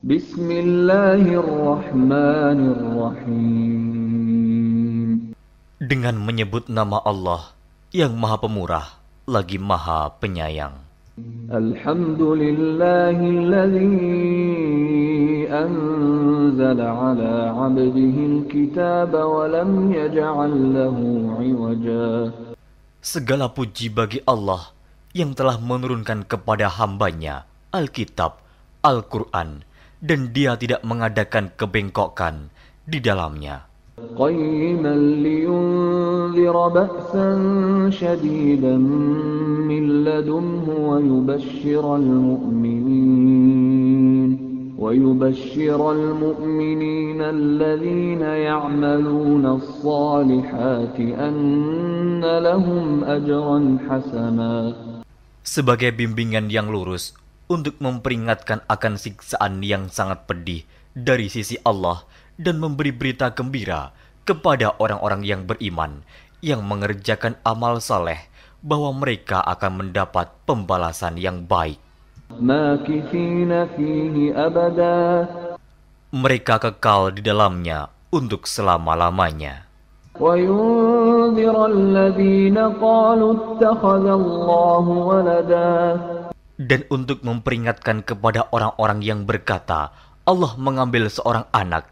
Bismillahirrahmanirrahim. Dengan menyebut nama Allah yang Maha Pemurah lagi Maha Penyayang. Alhamdulillahilladzi anzala ala 'abdihil kitaba wa lam yaj'al lahu 'iwaja. Segala puji bagi Allah yang telah menurunkan kepada hambanya Alkitab, Al-Quran, dan Dia tidak mengadakan kebengkokan di dalamnya. قيما لينذر بأسا شديدا من لدنه ويبشر المؤمنين الذين يعملون الصالحات أن لهم أجرا حسنا. Sebagai bimbingan yang lurus untuk memperingatkan akan siksaan yang sangat pedih dari sisi Allah dan memberi berita gembira kepada orang-orang yang beriman yang mengerjakan amal saleh bahwa mereka akan mendapat pembalasan yang baik. ماكثين فيه أبدا. Mereka kekal di dalamnya untuk selama-lamanya. وينذر الذين قالوا اتخذ الله ولدا. Dan untuk memperingatkan kepada orang-orang yang berkata Allah mengambil seorang anak,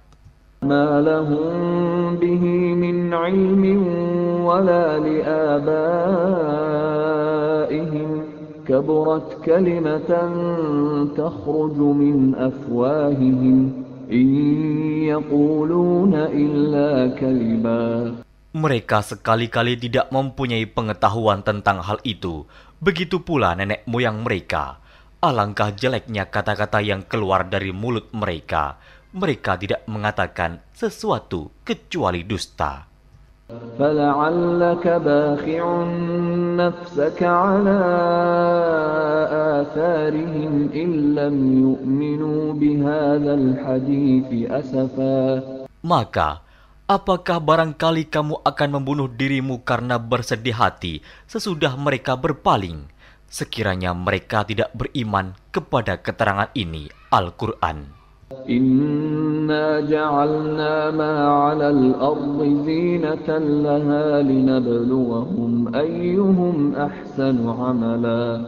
ما لهم به من علم ولا لآبائهم كبرت كلمة تخرج من أفواههم إن يقولون إلا كذبا. Mereka sekali-kali tidak mempunyai pengetahuan tentang hal itu. Begitu pula nenek moyang mereka. Alangkah jeleknya kata-kata yang keluar dari mulut mereka. Mereka tidak mengatakan sesuatu kecuali dusta. فَلَعَلَّكَ بَاخِعٌ نَفْسَكَ عَلَىٰ آثَارِهِمْ إِن لَّمْ يُؤْمِنُوا بِهَٰذَا الْحَدِيثِ أَسَفًا. Maka, apakah barangkali kamu akan membunuh dirimu karena bersedih hati sesudah mereka berpaling, sekiranya mereka tidak beriman kepada keterangan ini, Al-Quran. Inna ja'alna ma 'alal ardi zinatan laha linabluwahum ayyuhum ahsanu 'amala.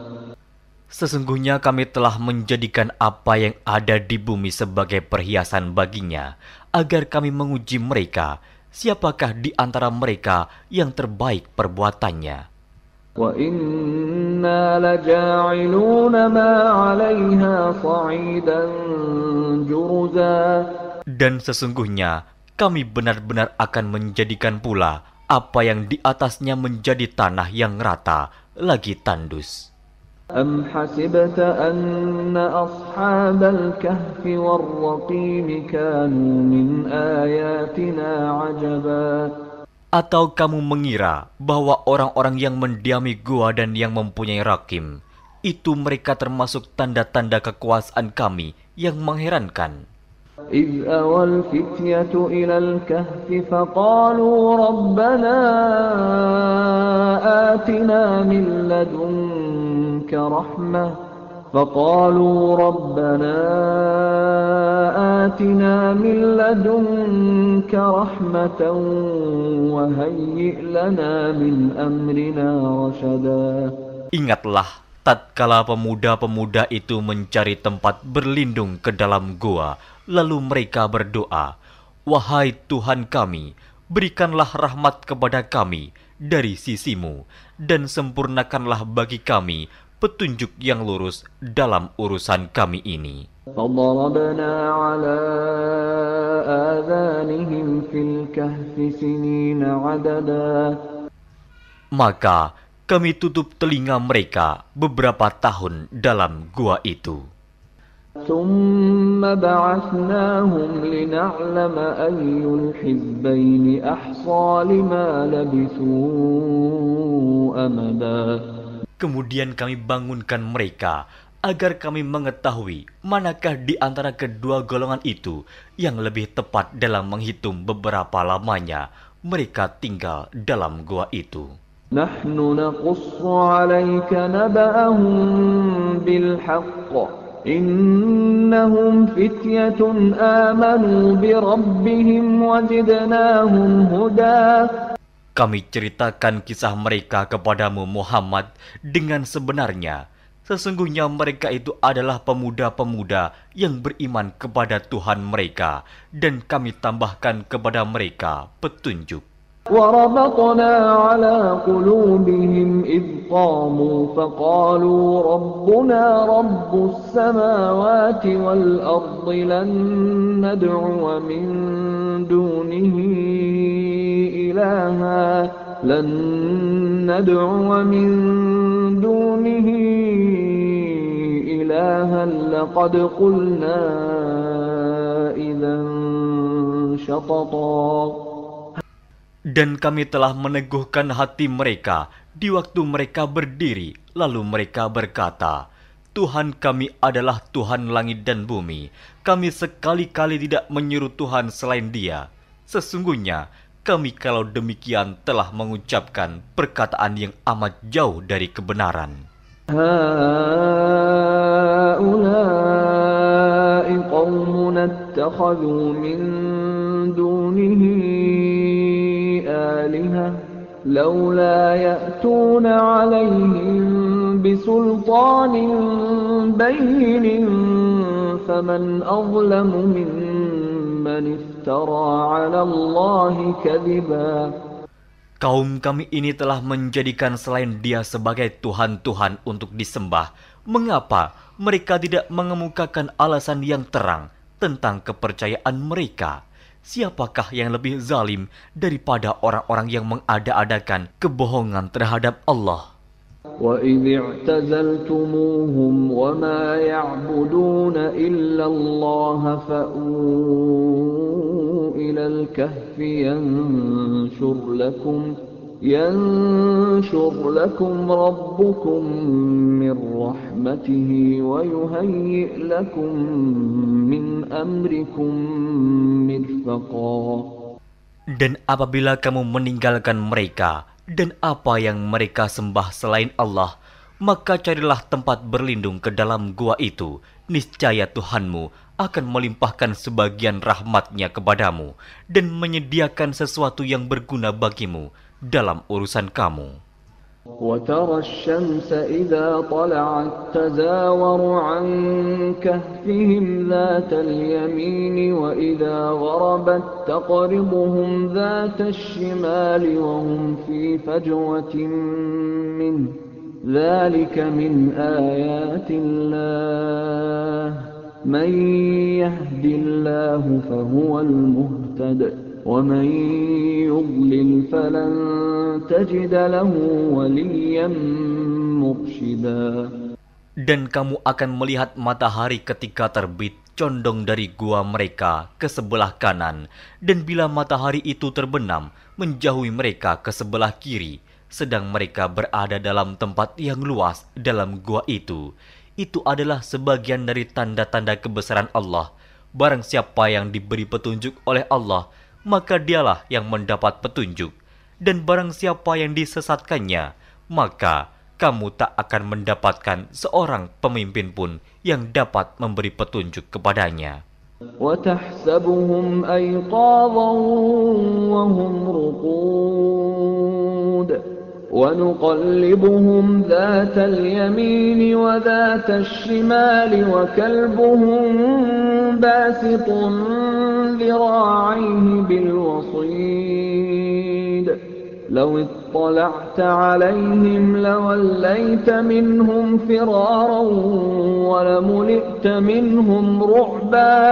Sesungguhnya kami telah menjadikan apa yang ada di bumi sebagai perhiasan baginya, agar kami menguji mereka, siapakah di antara mereka yang terbaik perbuatannya. Wa inna laja'iluna ma 'alayha sa'idan juruza. Dan sesungguhnya kami benar-benar akan menjadikan pula apa yang di atasnya menjadi tanah yang rata lagi tandus. Am hasibta anna ashabal kahfi war-raqim kanu min ayatina 'ajaba. Atau kamu mengira bahwa orang-orang yang mendiami gua dan yang mempunyai rakim, itu mereka termasuk tanda-tanda kekuasaan kami yang mengherankan. إذ أوى الفتية إلى الكهف فقالوا ربنا آتنا من لدنك رحمة وهيئ لنا من أمرنا رشدا. Ingatlah tatkala pemuda-pemuda itu mencari tempat berlindung ke dalam gua, lalu mereka berdoa, "Wahai Tuhan kami, berikanlah rahmat kepada kami dari sisimu, dan sempurnakanlah bagi kami petunjuk yang lurus dalam urusan kami ini." فضربنا على آذانهم في الكهف سنين عددا. Maka kami tutup telinga mereka beberapa tahun dalam gua itu. ثم بعثناهم لنعلم أي الحزبين أحصى لما لبثوا أمدا. Kemudian kami bangunkan mereka agar kami mengetahui manakah di antara kedua golongan itu yang lebih tepat dalam menghitung beberapa lamanya mereka tinggal dalam gua itu. نحن نقص عليك نبأهم بالحق إنهم فتية آمنوا بربهم وزدناهم هدى. Kami ceritakan kisah mereka kepadamu Muhammad dengan sebenarnya. Sesungguhnya mereka itu adalah pemuda-pemuda yang beriman kepada Tuhan mereka, dan kami tambahkan kepada mereka petunjuk. وربطنا على قلوبهم إذ قاموا فقالوا ربنا رب السماوات والأرض لن ندعو من دونه إلها لقد قلنا إذا شططا. Dan kami telah meneguhkan hati mereka di waktu mereka berdiri, lalu mereka berkata, Tuhan kami adalah Tuhan langit dan bumi. Kami sekali-kali tidak menyeru Tuhan selain Dia. Sesungguhnya kami kalau demikian telah mengucapkan perkataan yang amat jauh dari kebenaran. هؤلاء قومنا اتخذوا من دونه آلهة لولا يأتون عليهم بسلطان بين فمن أظلم ممن افترى على الله كذبا. Kaum kami ini telah menjadikan selain Dia sebagai Tuhan-Tuhan untuk disembah. Mengapa mereka tidak mengemukakan alasan yang terang tentang kepercayaan mereka? Siapakah yang lebih zalim daripada orang-orang yang mengada-adakan kebohongan terhadap Allah? وَإِذِ اعْتَزَلْتُمُوهُمْ وَمَا يَعْبُدُونَ إِلَّا اللَّهَ فَأْوُوا إِلَى الْكَهْفِ يَنشُرْ لَكُمْ رَبُّكُمْ مِنْ رَحْمَتِهِ وَيُهَيِّئْ لَكُمْ مِنْ أَمْرِكُمْ مِرْفَقًا. Dan apabila kamu meninggalkan mereka dan apa yang mereka sembah selain Allah, maka carilah tempat berlindung ke dalam gua itu. Niscaya Tuhanmu akan melimpahkan sebagian rahmatnya kepadamu dan menyediakan sesuatu yang berguna bagimu dalam urusan kamu. وَتَرَى الشَّمْسَ إِذَا طَلَعَتْ تَزَاوَرُ عَنْ كَهْفِهِمْ ذَاتَ الْيَمِينِ وَإِذَا غَرَبَتْ تَقْرِضُهُمْ ذَاتَ الشِّمَالِ وَهُمْ فِي فَجْوَةٍ مِّنْهُ ذَلِكَ مِنْ آيَاتِ اللَّهِ مَنْ يَهْدِ اللَّهُ فَهُوَ الْمُهْتَدِ وَمَنْ يُضْلِلْ فَلَنْ تَجِدَ لَهُ وَلِيًّا مُرْشِدًا. Dan kamu akan melihat matahari ketika terbit condong dari gua mereka ke sebelah kanan, dan bila matahari itu terbenam menjauhi mereka ke sebelah kiri, sedang mereka berada dalam tempat yang luas dalam gua itu. Itu adalah sebagian dari tanda-tanda kebesaran Allah. Barang siapa yang diberi petunjuk oleh Allah, maka dialah yang mendapat petunjuk. Dan barang siapa yang disesatkannya, maka kamu tak akan mendapatkan seorang pemimpin pun yang dapat memberi petunjuk kepadanya. وَتَحْسَبُهُمْ أَيْقَاظًا وَهُمْ رُقُودٌ وَنُقَلِّبُهُمْ ذَاتَ الْيَمِينِ وَذَاتَ الشِّمَالِ وَكَلْبُهُمْ بَاسِطٌ ذِرَاعَيْهِ بِالْوَصِيدِ لَوِ اطَّلَعْتَ عَلَيْهِمْ لَوَلَّيْتَ مِنْهُمْ فِرَارًا وَلَمُلِئْتَ مِنْهُمْ رُعْبًا.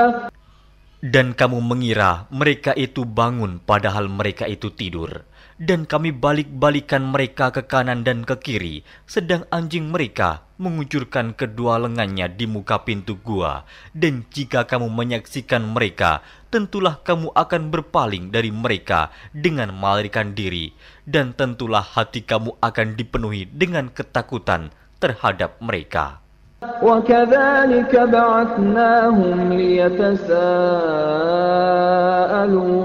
Dan kamu mengira mereka itu bangun padahal mereka itu tidur. Dan kami balik-balikan mereka ke kanan dan ke kiri, sedang anjing mereka mengucurkan kedua lengannya di muka pintu gua. Dan jika kamu menyaksikan mereka, tentulah kamu akan berpaling dari mereka dengan melarikan diri. Dan tentulah hati kamu akan dipenuhi dengan ketakutan terhadap mereka. وَكَذَلِكَ بَعَثْنَاهُمْ لِيَتَسَاءَلُوا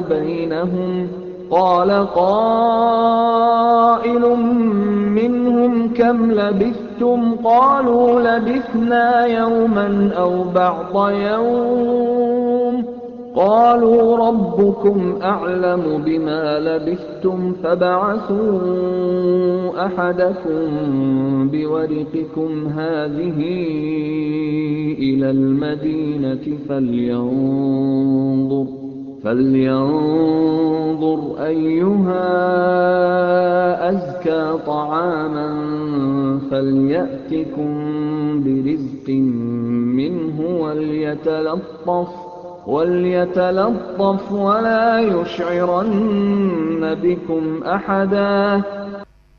بَيْنَهُمْ قَالَ قَائِلٌ مِّنْهُمْ كَمْ لَبِثْتُمْ لبثتم قالوا لبثنا يوما أو بعض يوم قالوا ربكم أعلم بما لبثتم فابعثوا أحدكم بورقكم هذه إلى المدينة فلينظر أيها أزكى طعاما فليأتكم برزق منه وليتلطف ولا يشعرن بكم أحدا.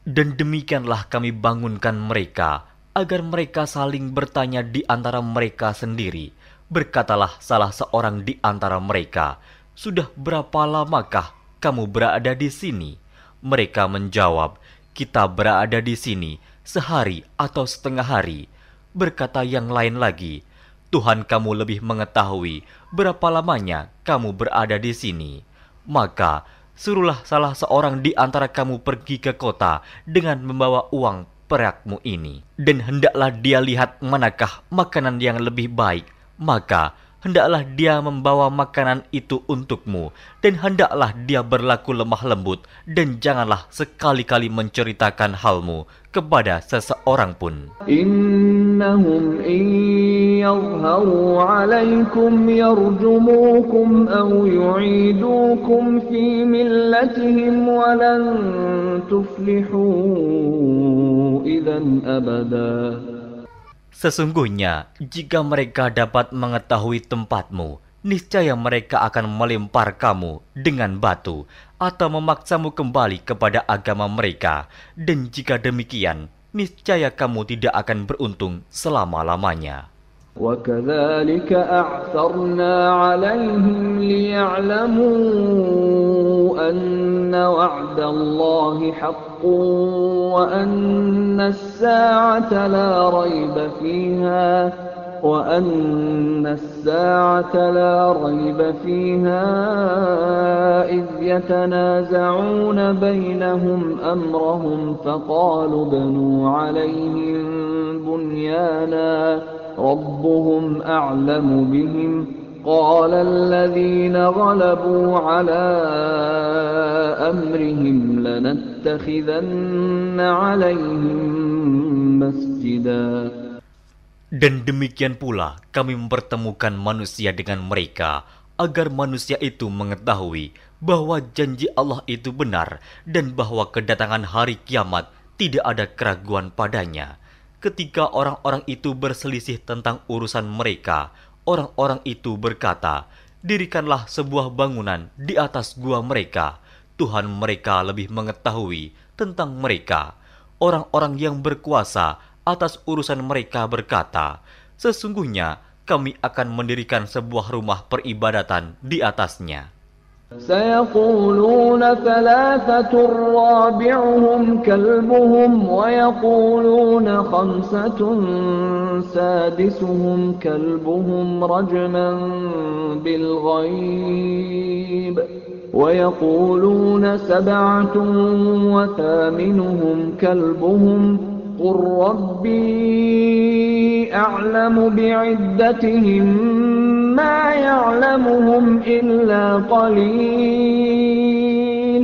Dan demikianlah kami bangunkan mereka, agar mereka saling bertanya di antara mereka sendiri. Berkatalah salah seorang di antara mereka, "Sudah berapa lamakah kamu berada di sini?" Mereka menjawab, "Kita berada di sini sehari atau setengah hari." Berkata yang lain lagi, "Tuhan kamu lebih mengetahui berapa lamanya kamu berada di sini. Maka suruhlah salah seorang di antara kamu pergi ke kota dengan membawa uang perakmu ini. Dan hendaklah dia lihat manakah makanan yang lebih baik. Maka hendaklah dia membawa makanan itu untukmu. Dan hendaklah dia berlaku lemah lembut. Dan janganlah sekali-kali menceritakan halmu kepada seseorang pun. Innahum in yadhharu alaykum yarjumukum aw yu'idukum fi millatihim walan tuflihu idzan abada. Sesungguhnya, jika mereka dapat mengetahui tempatmu, niscaya mereka akan melempar kamu dengan batu atau memaksamu kembali kepada agama mereka. Dan jika demikian, niscaya kamu tidak akan beruntung selama-lamanya. وَكَذَلِكَ أَعْثَرْنَا عَلَيْهِمْ لِيَعْلَمُوا أَنَّ وَعْدَ اللَّهِ حَقٌّ وَأَنَّ السَّاعَةَ لَا رَيْبَ فِيهَا إِذْ يَتَنَازَعُونَ بَيْنَهُمْ أَمْرَهُمْ فَقَالُوا ابْنُوا عَلَيْهِمْ بُنْيَانًا رَبُّهُمْ أَعْلَمُ بِهِمْ قَالَ الَّذِينَ غَلَبُوا عَلَى أَمْرِهِمْ لَنَتَّخِذَنَّ عَلَيْهِمْ مَسْجِدًا. Dan demikian pula kami mempertemukan manusia dengan mereka, agar manusia itu mengetahui bahwa janji Allah itu benar dan bahwa kedatangan hari kiamat tidak ada keraguan padanya. Ketika orang-orang itu berselisih tentang urusan mereka, orang-orang itu berkata, "Dirikanlah sebuah bangunan di atas gua mereka. Tuhan mereka lebih mengetahui tentang mereka." Orang-orang yang berkuasa atas urusan mereka berkata, "Sesungguhnya kami akan mendirikan sebuah rumah peribadatan di atasnya." سيقولون ثلاثة رابعهم كلبهم ويقولون خمسة سادسهم كلبهم رجما بالغيب ويقولون سبعة وثامنهم كلبهم قل ربي أعلم بعدتهم ما يعلمهم إلا قليل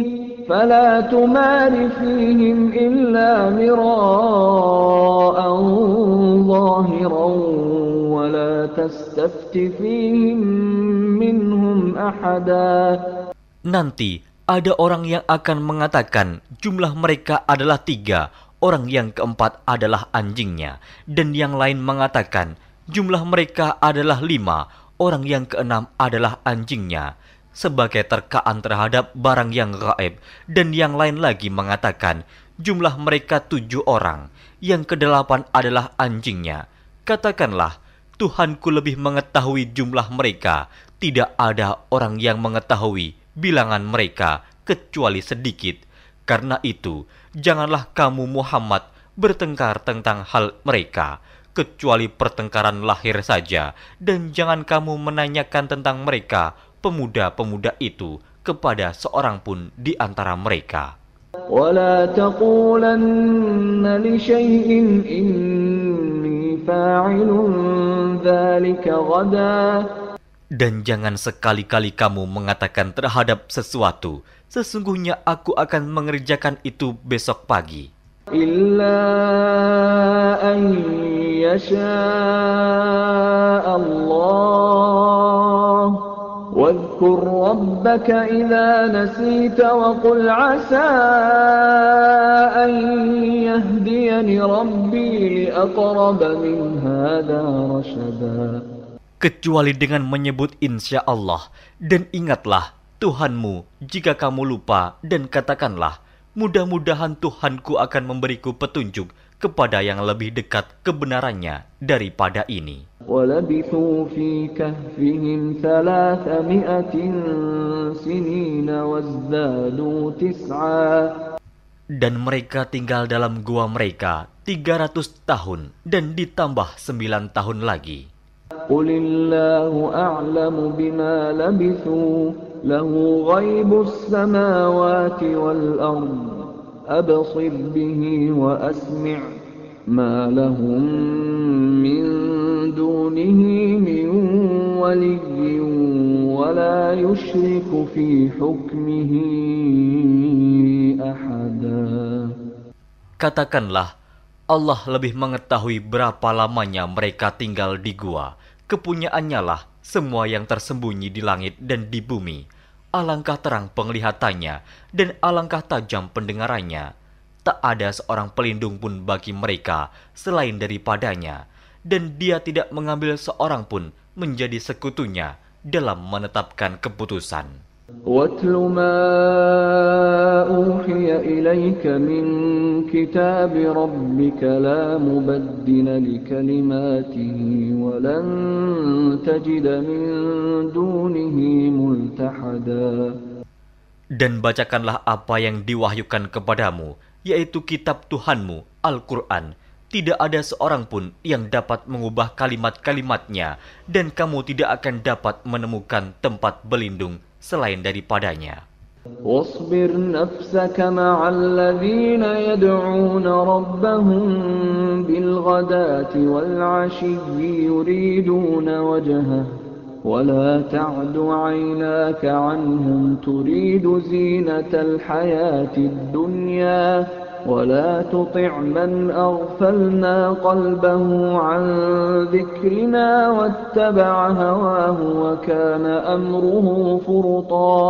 فلا تمار فيهم إلا مراء ظاهرا ولا تستفت فيهم منهم أحدا. Nanti ada orang yang akan mengatakan jumlah mereka adalah 3, orang yang keempat adalah anjingnya, dan yang lain mengatakan jumlah mereka adalah 5, orang yang keenam adalah anjingnya, sebagai terkaan terhadap barang yang gaib. Dan yang lain lagi mengatakan jumlah mereka 7 orang, yang ke-8 adalah anjingnya. Katakanlah, Tuhanku lebih mengetahui jumlah mereka, tidak ada orang yang mengetahui bilangan mereka kecuali sedikit. Karena itu, janganlah kamu Muhammad bertengkar tentang hal mereka, kecuali pertengkaran lahir saja, dan jangan kamu menanyakan tentang mereka, pemuda-pemuda itu, kepada seorang pun di antara mereka. ولا تقولن لشيء إني فاعل ذلك غدا. Dan jangan sekali-kali kamu mengatakan terhadap sesuatu, sesungguhnya aku akan mengerjakan itu besok pagi. إلا أن يشاء الله واذكر ربك إذا نسيت وقل عسى أن يهديني ربي لأقرب من هذا رشدا. Kecuali dengan menyebut insya Allah, dan ingatlah Tuhanmu jika kamu lupa, dan katakanlah, mudah-mudahan Tuhanku akan memberiku petunjuk kepada yang lebih dekat kebenarannya daripada ini. وَلَبِثُوا فِي كَهْفِهِمْ 300 سِنِينَ وَازْدَادُوا تِسْعًا. Dan mereka tinggal dalam gua mereka 300 tahun, dan ditambah 9 tahun lagi. قُلِ اللَّهُ أَعْلَمُ بِمَا لَبِثُوا لَهُ غَيْبُ السَّمَاوَاتِ وَالْأَرْضِ أَبْصِرْ بِهِ وَأَسْمِعْ مَا لَهُم مِّن دُونِهِ مِن وَلِيٍّ وَلَا يُشْرِكُ فِي حُكْمِهِ أَحَدًا. Katakanlah, Allah lebih mengetahui berapa lamanya mereka tinggal di gua. Kepunyaannya lah semua yang tersembunyi di langit dan di bumi. Alangkah terang penglihatannya dan alangkah tajam pendengarannya. Tak ada seorang pelindung pun bagi mereka selain daripadanya. Dan dia tidak mengambil seorang pun menjadi sekutunya dalam menetapkan keputusan. وَاتْلُ مَا أُوحِيَ إِلَيْكَ مِنْ كِتَابِ رَبِّكَ لَا مُبَدِّلَ لِكَلِمَاتِهِ وَلَنْ تَجِدَ مِنْ دُونِهِ مُلْتَحَدًا. Dan bacakanlah apa yang diwahyukan kepadamu, yaitu kitab Tuhanmu, Al-Quran. Tidak ada seorang pun yang dapat mengubah kalimat-kalimatnya, dan kamu tidak akan dapat menemukan tempat berlindung selain daripadanya. واصبر نفسك مع الذين يدعون ربهم بالغداة والعشي يريدون وجهه ولا تعد عيناك عنهم تريد زينة الحياة الدنيا ولا تطع من أغفلنا قلبه عن ذكرنا واتبع هواه وكان أمره فرطا.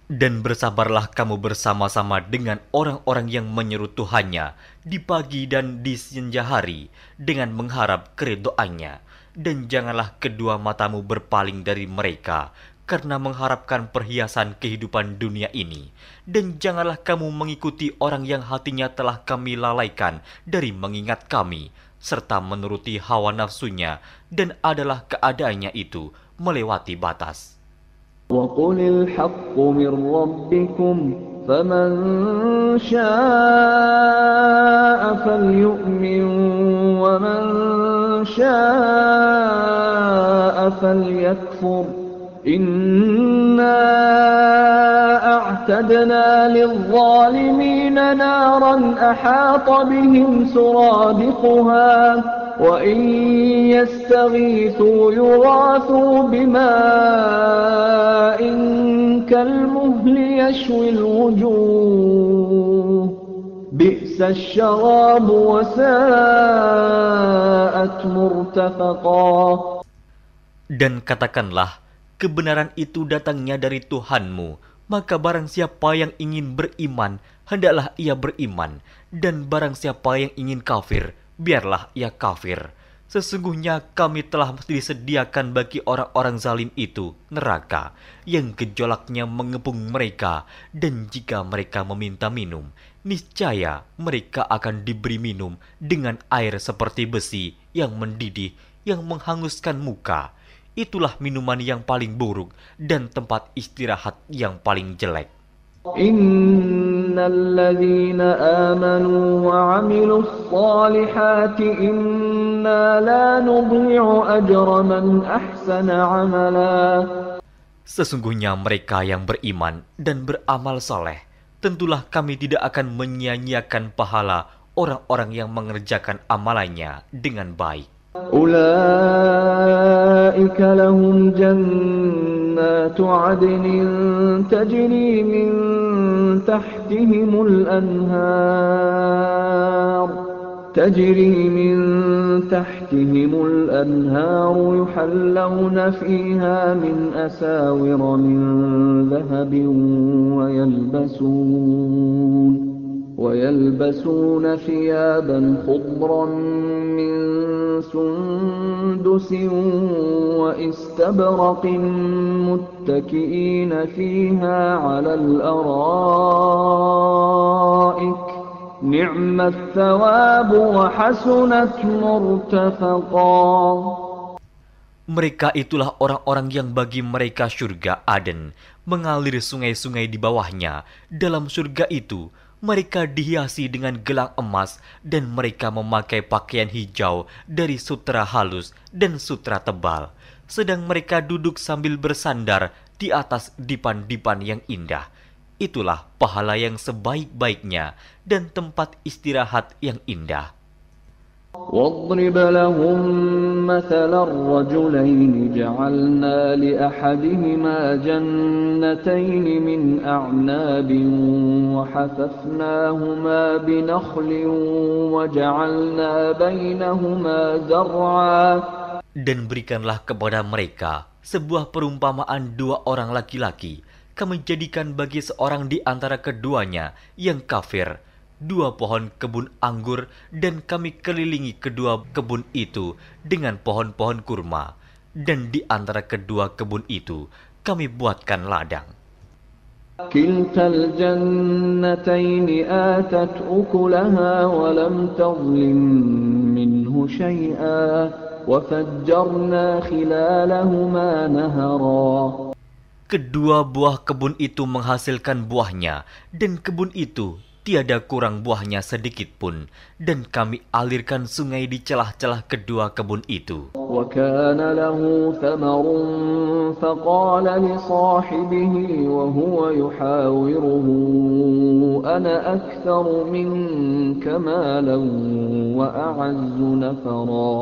Dan bersabarlah kamu bersama-sama dengan orang-orang yang menyeru Tuhannya di pagi dan di senja hari dengan mengharap keridhoannya. Dan janganlah kedua matamu berpaling dari mereka karena mengharapkan perhiasan kehidupan dunia ini. Dan janganlah kamu mengikuti orang yang hatinya telah kami lalaikan dari mengingat kami, serta menuruti hawa nafsunya, dan adalah keadaannya itu melewati batas. وَقُلِ الْحَقُّ مِنْ رَبِّكُمْ فَمَنْ شَاءَ فَلْيُؤْمِنْ وَمَنْ شَاءَ فَلْيَكْفُرْ إِنَّا أَعْتَدْنَا لِلظَّالِمِينَ نَارًا أَحَاطَ بِهِمْ سُرَادِقُهَا وَإِنْ يَسْتَغِيثُوا يُغَاثُوا بِمَاءٍ كَالْمُهْلِ يَشْوِي الْوُجُوهَ بِئْسَ الشَّرَابُ وَسَاءَتْ مُرْتَفَقًا. Dan katakanlah, kebenaran itu datangnya dari Tuhanmu, maka barang siapa yang ingin beriman, hendaklah ia beriman, dan barang siapa yang ingin kafir, biarlah ia kafir. Sesungguhnya kami telah disediakan bagi orang-orang zalim itu neraka, yang gejolaknya mengepung mereka, dan jika mereka meminta minum, niscaya mereka akan diberi minum dengan air seperti besi yang mendidih, yang menghanguskan muka. Itulah minuman yang paling buruk dan tempat istirahat yang paling jelek. Innalladzina amanu wa 'amilus salihati inna la nudhi'u ajra man ahsana 'amala. Sesungguhnya mereka yang beriman dan beramal soleh, tentulah kami tidak akan menyia-nyiakan pahala orang-orang yang mengerjakan amalannya dengan baik. أولئك لهم جنات عدن تجري من تحتهم الأنهار يحلون فيها من أساور من ذهب ويلبسون ثيابا خضرا من سندس واستبرق متكئين فيها على الأرائك نعم الثواب وحسنت مرتفقا. Mereka itulah orang-orang yang bagi mereka surga Aden, mengalir sungai-sungai di bawahnya. Dalam surga itu, mereka dihiasi dengan gelang emas dan mereka memakai pakaian hijau dari sutra halus dan sutra tebal. Sedang mereka duduk sambil bersandar di atas dipan-dipan yang indah. Itulah pahala yang sebaik-baiknya dan tempat istirahat yang indah. واضرب لهم مثل الرجلين جعلنا لأحدهما جنتين من أعناب وحففناهما بنخل وجعلنا بينهما زرعا. Dan berikanlah kepada mereka sebuah perumpamaan dua orang laki-laki. Kami jadikan bagi seorang di antara keduanya yang kafir dua pohon kebun anggur, dan kami kelilingi kedua kebun itu dengan pohon-pohon kurma, dan di antara kedua kebun itu kami buatkan ladang. Kiltal jannatayn atat ukulaha wa lam tadhlim minhu shay'a wa fajjarna khilalahuma nahara. Kedua buah kebun itu menghasilkan buahnya, dan kebun itu tiada kurang buahnya sedikit pun, dan kami alirkan sungai di celah-celah kedua kebun itu. وَكَانَ لَهُ ثَمَرٌ فَقَالَ لِصَاحِبِهِ وَهُوَ يُحَاوِرُهُ أَنَا أَكْثَرُ مِنكَ مَالًا وَأَعَزُّ نَفَرًا.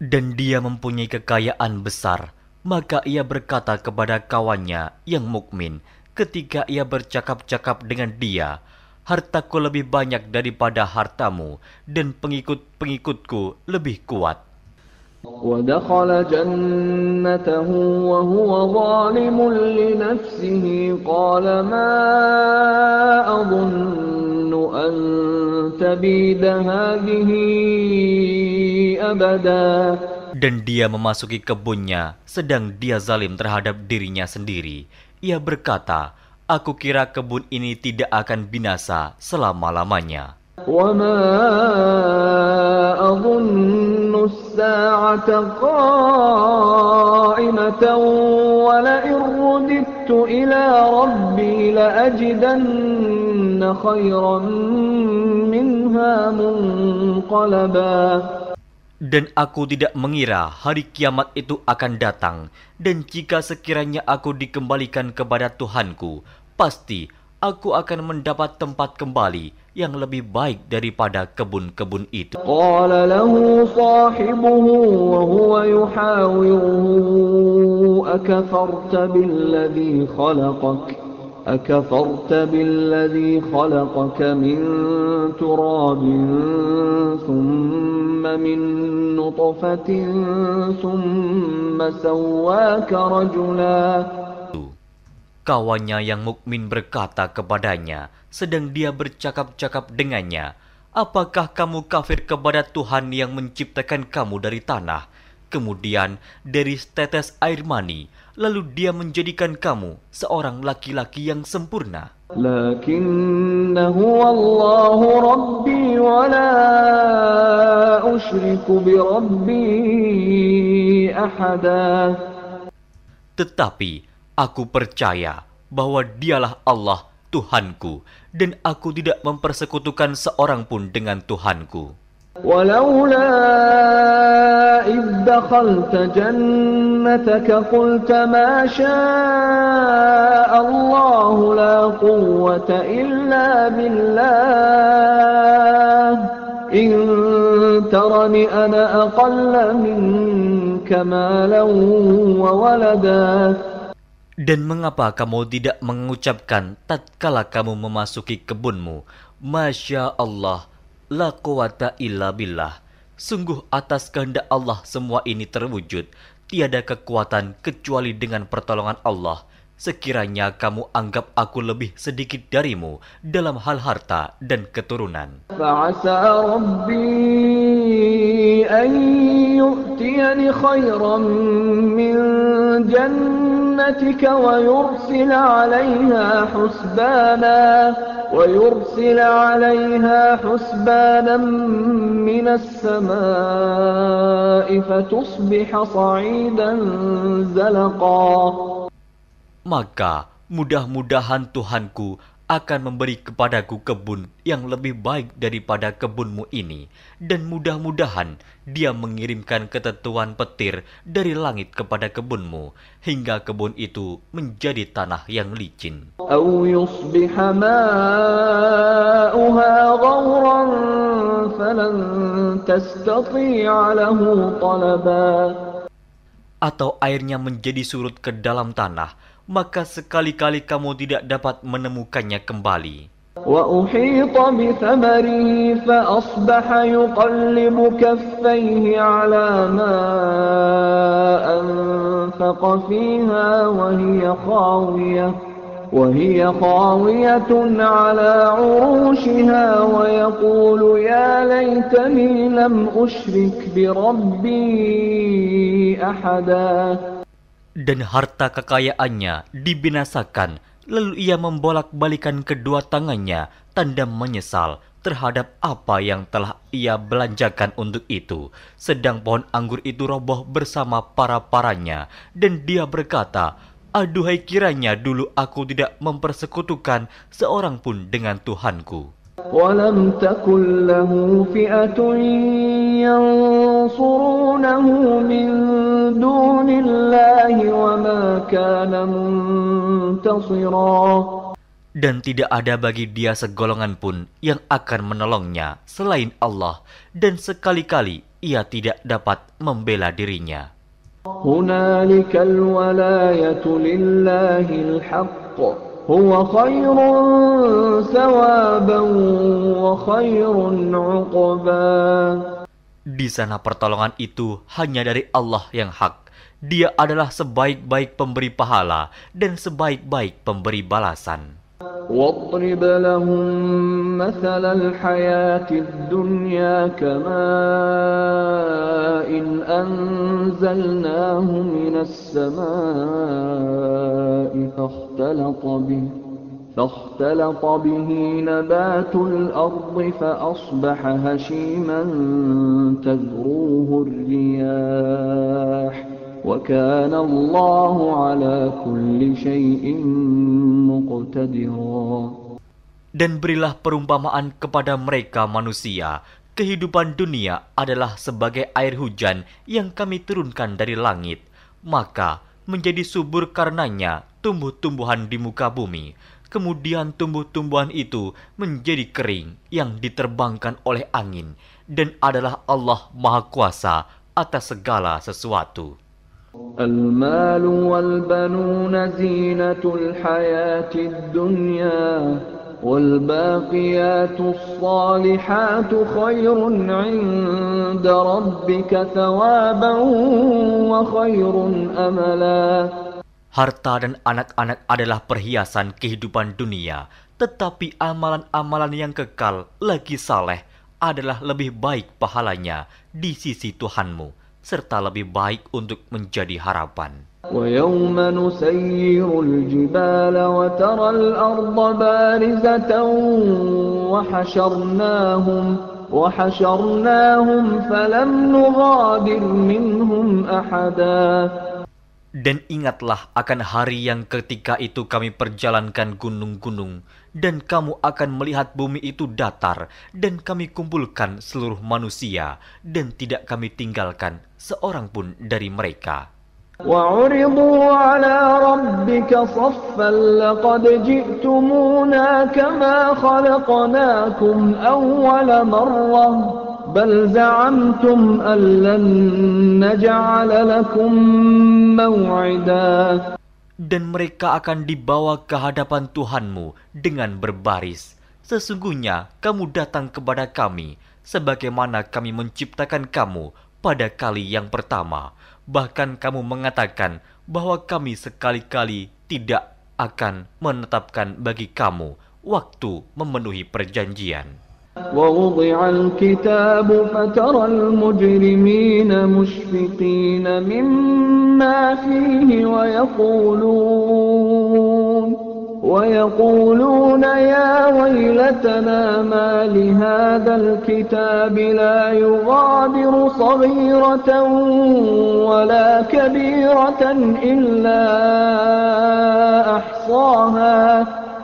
Dan dia mempunyai kekayaan besar, maka ia berkata kepada kawannya yang mukmin, ketika ia bercakap-cakap dengan dia, hartaku lebih banyak daripada hartamu, dan pengikut-pengikutku lebih kuat. وَدَخَلَ جَنَّتَهُ وَهُوَ ظَالِمٌ لِنَفْسِهِ قَالَ مَا أَظُنُّ أَن تَبِيدَ هَذِهِ أَبَدًا. Dan dia memasuki kebunnya, sedang dia zalim terhadap dirinya sendiri. Ia berkata, aku kira kebun ini tidak akan binasa selama-lamanya. وَمَا أَظُنُّ السَّاعَةَ قَائِمَةً وَلَئِن رُّدِدتُّ إِلَى رَبِّي لَأَجِدَنَّ خَيْرًا مِنْهَا مُنْقَلَبًا. Dan aku tidak mengira hari kiamat itu akan datang, dan jika sekiranya aku dikembalikan kepada Tuhanku, pasti aku akan mendapat tempat kembali yang lebih baik daripada kebun-kebun itu. Qala lahu sahibuhu wa huwa yuhawiruhu akafarta billadhi khalaqaka min turabin thumma min nutfatin thumma sawwaka rajula. Kawannya yang mukmin berkata kepadanya, sedang dia bercakap-cakap dengannya, apakah kamu kafir kepada Tuhan yang menciptakan kamu dari tanah, kemudian dari setetes air mani, lalu dia menjadikan kamu seorang laki-laki yang sempurna? Lakinnahu Allahu Rabbi wa la usyriku bi Rabbi ahada. Tetapi aku percaya bahwa dialah Allah Tuhanku, dan aku tidak mempersekutukan seorang pun dengan Tuhanku. ولولا إذ دخلت جنتك قلت ما شاء الله لا قوة إلا بالله إن ترني أنا أقل منك مالا وولدا. Dan mengapa kamu tidak mengucapkan tatkala kamu memasuki kebunmu, Masya Allah, la quwata illa billah. Sungguh atas kehendak Allah semua ini terwujud. Tiada kekuatan kecuali dengan pertolongan Allah. Sekiranya kamu anggap aku lebih sedikit darimu dalam hal harta dan keturunan. فعسى ربي أن يؤتيني خيرا من جنتك ويرسل عليها حسبانا من السماء فتصبح صعيدا زلقا. Maka mudah-mudahan Tuhanku akan memberi kepadaku kebun yang lebih baik daripada kebunmu ini, dan mudah-mudahan Dia mengirimkan ketentuan petir dari langit kepada kebunmu, hingga kebun itu menjadi tanah yang licin. أو يصبح ماؤها غورا فلن تستطيع له طلبا. Atau airnya menjadi surut ke dalam tanah, maka sekali-kali kamu tidak dapat menemukannya kembali. وأحيط بثمره فأصبح يقلب كفيه على ما أنفق فيها وهي خاوية على عروشها ويقول يا ليتني لم أشرك بربي أحدا. Dan harta kekayaannya dibinasakan, lalu ia membolak-balikan kedua tangannya, tanda menyesal terhadap apa yang telah ia belanjakan untuk itu. Sedang pohon anggur itu roboh bersama para-paranya, dan dia berkata, aduhai kiranya dulu aku tidak mempersekutukan seorang pun dengan Tuhanku. وَلَمْ تَكُنْ لَهُ فِئَةٌ يَنْصُرُونَهُ مِنْ دُونِ اللَّهِ وَمَا كَانَ مُنْتَصِرًا. Dan tidak ada bagi dia segolongan pun yang akan menolongnya selain Allah, dan sekali-kali ia tidak dapat membela dirinya. هُنَالِكَ الْوَلَايَةُ لِلَّهِ الْحَقِّ هُوَ خَيْرٌ ثَوَابًا وَخَيْرٌ عُقْبًا. Di sana pertolongan itu hanya dari Allah yang hak. Dia adalah sebaik-baik pemberi pahala dan sebaik-baik pemberi balasan. واضرب لهم مثل الحياة الدنيا كماء أنزلناه من السماء فاختلط به نبات الأرض فأصبح هشيما تذروه الرياح وكان الله على كل شيء مقتدرا. Dan berilah perumpamaan kepada mereka manusia. Kehidupan dunia adalah sebagai air hujan yang kami turunkan dari langit. Maka menjadi subur karenanya tumbuh-tumbuhan di muka bumi. Kemudian tumbuh-tumbuhan itu menjadi kering yang diterbangkan oleh angin. Dan adalah Allah Maha Kuasa atas segala sesuatu. المال والبنون زينة الحياة الدنيا والباقيات الصالحات خير عند ربك ثوابا وخير أملا. Harta dan anak-anak adalah perhiasan kehidupan dunia, tetapi amalan-amalan yang kekal lagi saleh adalah lebih baik pahalanya di sisi Tuhanmu, serta lebih baik untuk menjadi harapan. وَيَوْمَ نُسَيِّرُ الْجِبَالَ وَتَرَى الْأَرْضَ بَارِزَةً وَحَشَرْنَاهُمْ فَلَمْ نُغَادِرْ مِنْهُمْ أَحَدًا. Dan ingatlah akan hari yang ketika itu kami perjalankan gunung-gunung, dan kamu akan melihat bumi itu datar, dan kami kumpulkan seluruh manusia, dan tidak kami tinggalkan seorang pun dari mereka. وعرضوا على ربك صفا لقد جئتمونا كما خلقناكم أول مرة بل زعمتم أن لن نجعل لكم موعدا. Dan mereka akan dibawa ke hadapan Tuhanmu dengan berbaris. Sesungguhnya kamu datang kepada kami, sebagaimana kami menciptakan kamu pada kali yang pertama. Bahkan kamu mengatakan bahwa kami sekali-kali tidak akan menetapkan bagi kamu waktu memenuhi perjanjian. ووضع الكتاب فترى المجرمين مشفقين مما فيه ويقولون يا ويلتنا ما لهذا الكتاب لا يغادر صغيرة ولا كبيرة إلا أحصاها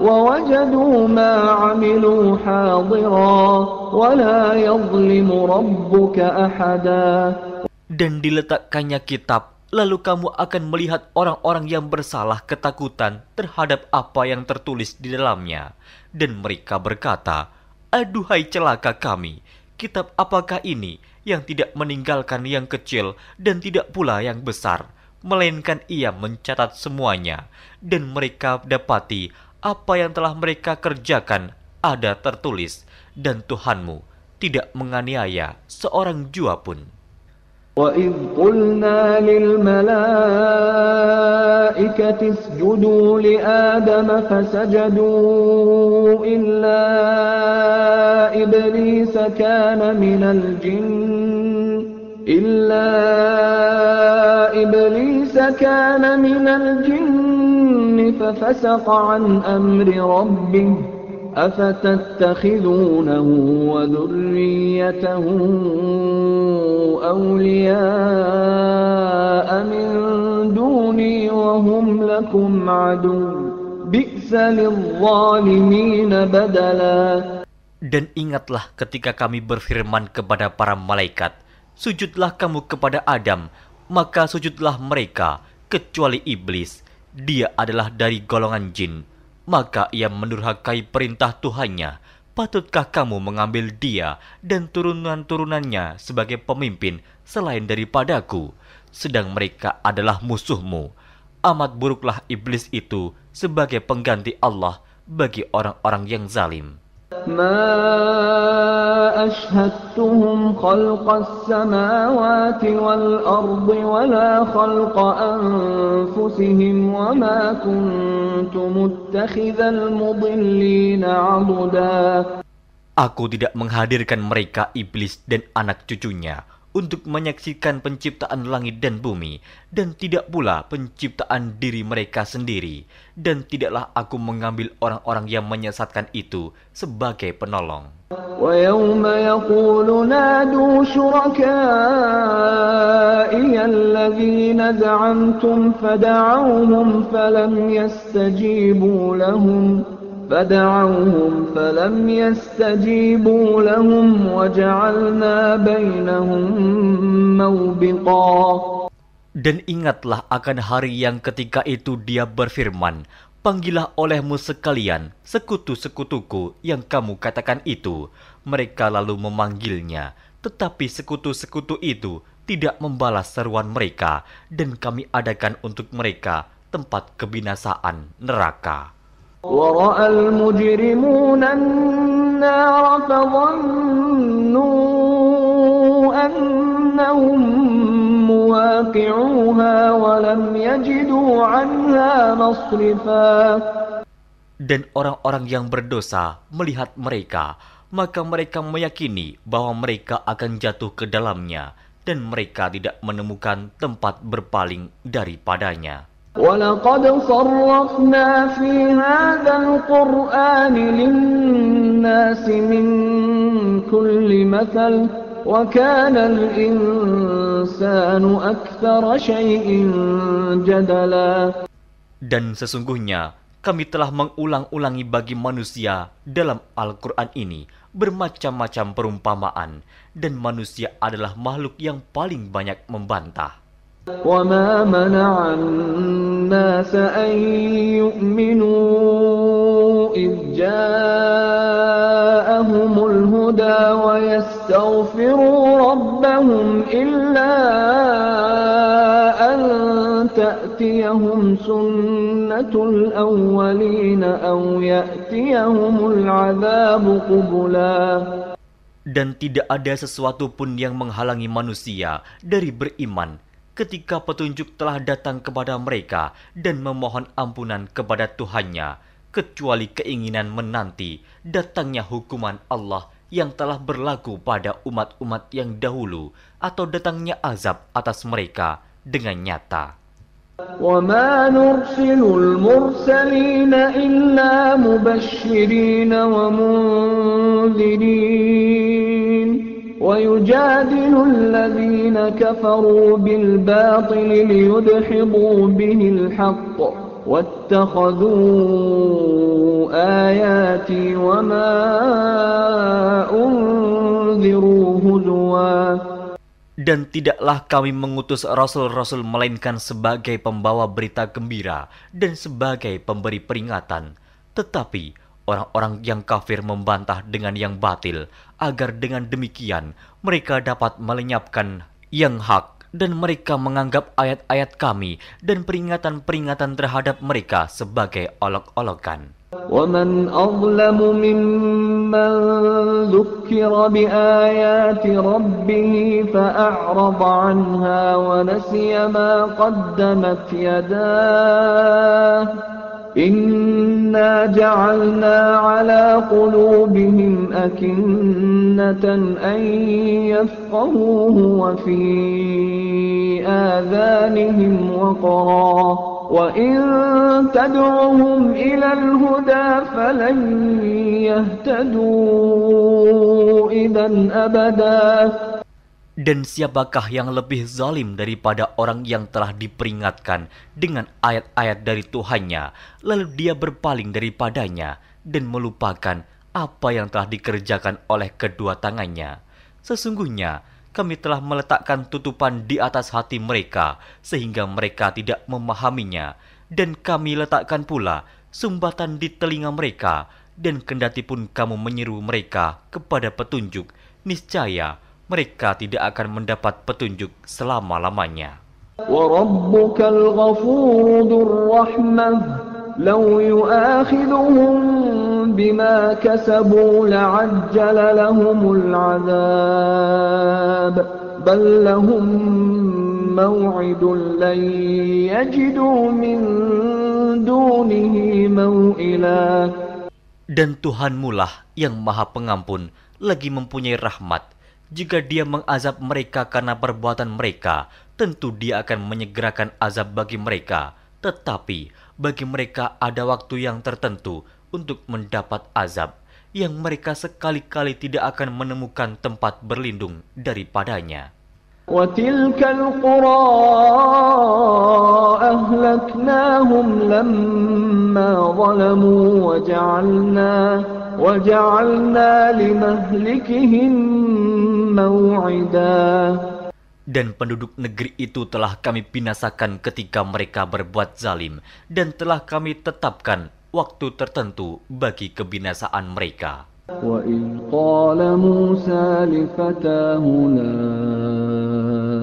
ووجدوا ما عملوا حاضرا ولا يظلم ربك أحدا. Dan diletakkannya kitab, lalu kamu akan melihat orang-orang yang bersalah ketakutan terhadap apa yang tertulis di dalamnya. Dan mereka berkata, aduhai celaka kami, kitab apakah ini yang tidak meninggalkan yang kecil dan tidak pula yang besar, melainkan ia mencatat semuanya. Dan mereka dapati apa yang telah mereka kerjakan ada tertulis, dan Tuhanmu tidak menganiaya seorang jua pun. وَإِذْ قُلْنَا لِلْمَلَائِكَةِ اسْجُدُوا لِآدَمَ فَسَجَدُوا إِلَّا إِبْلِيسَ كَانَ مِنَ الْجِنِّ فَفَسَقَ عَنْ أَمْرِ رَبِّهِ أَفَتَتَّخِذُونَهُ وَذُرِّيَّتَهُ أَوْلِيَاءَ مِنْ دُونِي وَهُمْ لَكُمْ عَدُوٌّ بِئْسَ لِلظَّالِمِينَ بَدَلًا. Dan ingatlah ketika kami berfirman kepada para malaikat, sujudlah kamu kepada Adam, maka sujudlah mereka, kecuali iblis. Dia adalah dari golongan jin. Maka ia mendurhakai perintah Tuhannya. Patutkah kamu mengambil dia dan turunan-turunannya sebagai pemimpin selain daripadaku, sedang mereka adalah musuhmu? Amat buruklah iblis itu sebagai pengganti Allah bagi orang-orang yang zalim. ما أشهدتهم خلق السماوات والأرض ولا خلق أنفسهم وما كنت متخذ المضلين عضدا. Aku tidak menghadirkan mereka iblis dan anak cucunya untuk menyaksikan penciptaan langit dan bumi, dan tidak pula penciptaan diri mereka sendiri, dan tidaklah aku mengambil orang-orang yang menyesatkan itu sebagai penolong. وَيَوْمَ يَقُولُ نَادُوا شُرَكَائِيَ الَّذِينَ زَعَمْتُمْ فَدَعَوْهُمْ فَلَمْ يَسْتَجِيبُوا لَهُمْ وَجَعَلْنَا بَيْنَهُمْ مَوْبِقًا. Dan ingatlah akan hari yang ketika itu dia berfirman, panggillah olehmu sekalian sekutu-sekutuku yang kamu katakan itu. Mereka lalu memanggilnya, tetapi sekutu-sekutu itu tidak membalas seruan mereka, dan kami adakan untuk mereka tempat kebinasaan neraka. وَرَأَى الْمُجْرِمُونَ النَّارَ فَظَنُّوا أَنَّهُمْ مُوَاقِعُوهَا وَلَمْ يَجِدُوا عَنْهَا مَصْرِفًا. Dan orang-orang yang berdosa melihat mereka, maka mereka meyakini bahwa mereka akan jatuh ke dalamnya, dan mereka tidak menemukan tempat berpaling daripadanya. وَلَقَدْ صَرَّفْنَا فِي هَذَا الْقُرْآنِ لِلنَّاسِ مِنْ كُلِّ مَثَلٍ وَكَانَ الْإِنْسَانُ أَكْثَرَ شَيْءٍ جَدَلًا. Dan sesungguhnya kami telah mengulang-ulangi bagi manusia dalam Al-Quran ini bermacam-macam perumpamaan, dan manusia adalah makhluk yang paling banyak membantah. وَمَا مَنَعَ النَّاسَ أَن يُؤْمِنُوا إِذْ جَاءَهُمُ الْهُدَى وَيَسْتَغْفِرُوا رَبَّهُمْ إِلَّا أَن تَأْتِيَهُمْ سُنَّةُ الْأَوَّلِينَ أَوْ يَأْتِيَهُمُ الْعَذَابُ قُبُلًا. Dan tidak ada sesuatu pun yang menghalangi manusia dari beriman ketika petunjuk telah datang kepada mereka dan memohon ampunan kepada Tuhannya, kecuali keinginan menanti datangnya hukuman Allah yang telah berlaku pada umat-umat yang dahulu atau datangnya azab atas mereka dengan nyata. وَمَا نُرْسِلُ الْمُرْسَلِينَ إِلَّا مُبَشِّرِينَ وَمُنذِرِينَ وَيُجَادِلُ الَّذِينَ كَفَرُوا بِالْبَاطِلِ لِيُدْحِضُوا بِهِ الْحَقَّ وَاتَّخَذُوا آيَاتِي وَمَا أُنذِرُوا هُزُوًا. Dan tidaklah kami mengutus rasul-rasul melainkan sebagai pembawa berita gembira dan sebagai pemberi peringatan. Tetapi orang-orang yang kafir membantah dengan yang batil, agar dengan demikian mereka dapat melenyapkan yang hak, dan mereka menganggap ayat-ayat kami dan peringatan-peringatan terhadap mereka sebagai olok-olokan. وَمَنْ أَظْلَمُ مِمَّنْ ذُكِّرَ بِآيَاتِ رَبِّهِ فَأَعْرَضَ عَنْهَا وَنَسِيَ مَا قَدَّمَتْ يَدَاهُ إِنَّا جَعَلْنَا عَلَى قُلُوبِهِمْ أَكِنَّةً أَنْ يَفْقَهُوهُ وَفِي آذَانِهِمْ وَقْرًا وَإِن تَدْعُهُمْ إِلَى الْهُدَى فَلَنْ يَهْتَدُوا إِذًا أَبَدًا. Dan siapakah yang lebih zalim daripada orang yang telah diperingatkan dengan ayat-ayat dari Tuhannya, lalu dia berpaling daripadanya dan melupakan apa yang telah dikerjakan oleh kedua tangannya. Sesungguhnya kami telah meletakkan tutupan di atas hati mereka sehingga mereka tidak memahaminya, dan kami letakkan pula sumbatan di telinga mereka, dan kendatipun kamu menyeru mereka kepada petunjuk, niscaya mereka tidak akan mendapat petunjuk selama-lamanya. وَرَبُّكَ الْغَفُورُ ذُو الرَّحْمَةِ لَوْ يُؤَاخِذُهُم بِمَا كَسَبُوا لَعَجَّلَ لَهُمُ الْعَذَابَ بَل لَّهُم مَّوْعِدٌ لَّن يَجِدُوا مِن دُونِهِ مَوْئِلًا. Dan Tuhanmulah yang Maha Pengampun lagi mempunyai rahmat. Jika Dia mengazab mereka karena perbuatan mereka, tentu Dia akan menyegerakan azab bagi mereka. Tetapi bagi mereka ada waktu yang tertentu untuk mendapat azab, yang mereka sekali-kali tidak akan menemukan tempat berlindung daripadanya. وَتِلْكَ الْقُرَىٰ أَهْلَكْنَاهُمْ لَمَّا ظَلَمُوا وَجَعَلْنَا لِمَهْلِكِهِم مَّوْعِدًا. Dan penduduk negeri itu telah kami binasakan ketika mereka berbuat zalim, dan telah kami tetapkan waktu tertentu bagi kebinasaan mereka. وَإِذْ قَالَ مُوسَى لِفَتَاهُ لَا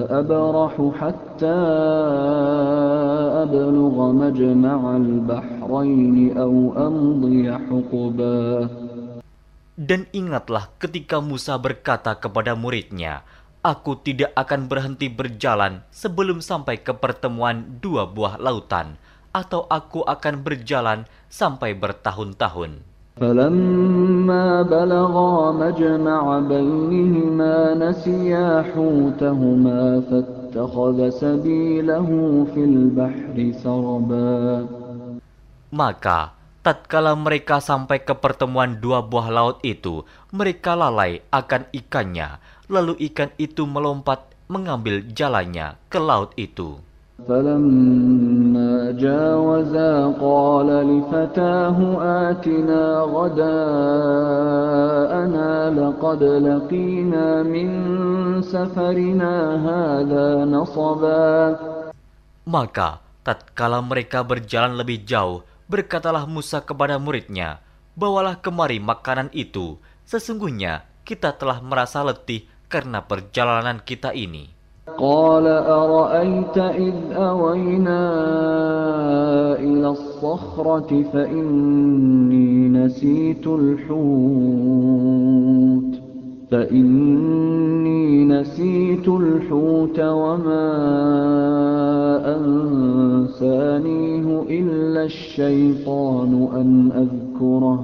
أَبْرَحُ حَتَّى أَبْلُغَ مَجْمَعَ الْبَحْرَيْنِ أَوْ أَمْضِيَ حُقُبًا. Dan ingatlah ketika Musa berkata kepada muridnya, "Aku tidak akan berhenti berjalan sebelum sampai ke pertemuan dua buah lautan, atau aku akan berjalan sampai bertahun-tahun." فَلَمَّا بَلَغَا مَجْمَعَ بَيْنِهِمَا نَسِيَا حُوتَهُمَا فَاتَّخَذَ سَبِيلَهُ فِي الْبَحْرِ سَرَبًا. Maka tatkala mereka sampai ke pertemuan dua buah laut itu, mereka lalai akan ikannya, lalu ikan itu melompat mengambil jalannya ke laut itu. فلما جاوزا قال لفتاه آتنا غداءنا لقد لقينا من سفرنا هذا نصبا. Maka tatkala mereka berjalan lebih jauh, berkatalah Musa kepada muridnya, "Bawalah kemari makanan itu, sesungguhnya kita telah merasa letih karena perjalanan kita ini." قال أرأيت إذ أوينا إلى الصخرة فإني نسيت الحوت وما أنسانيه إلا الشيطان أن أذكره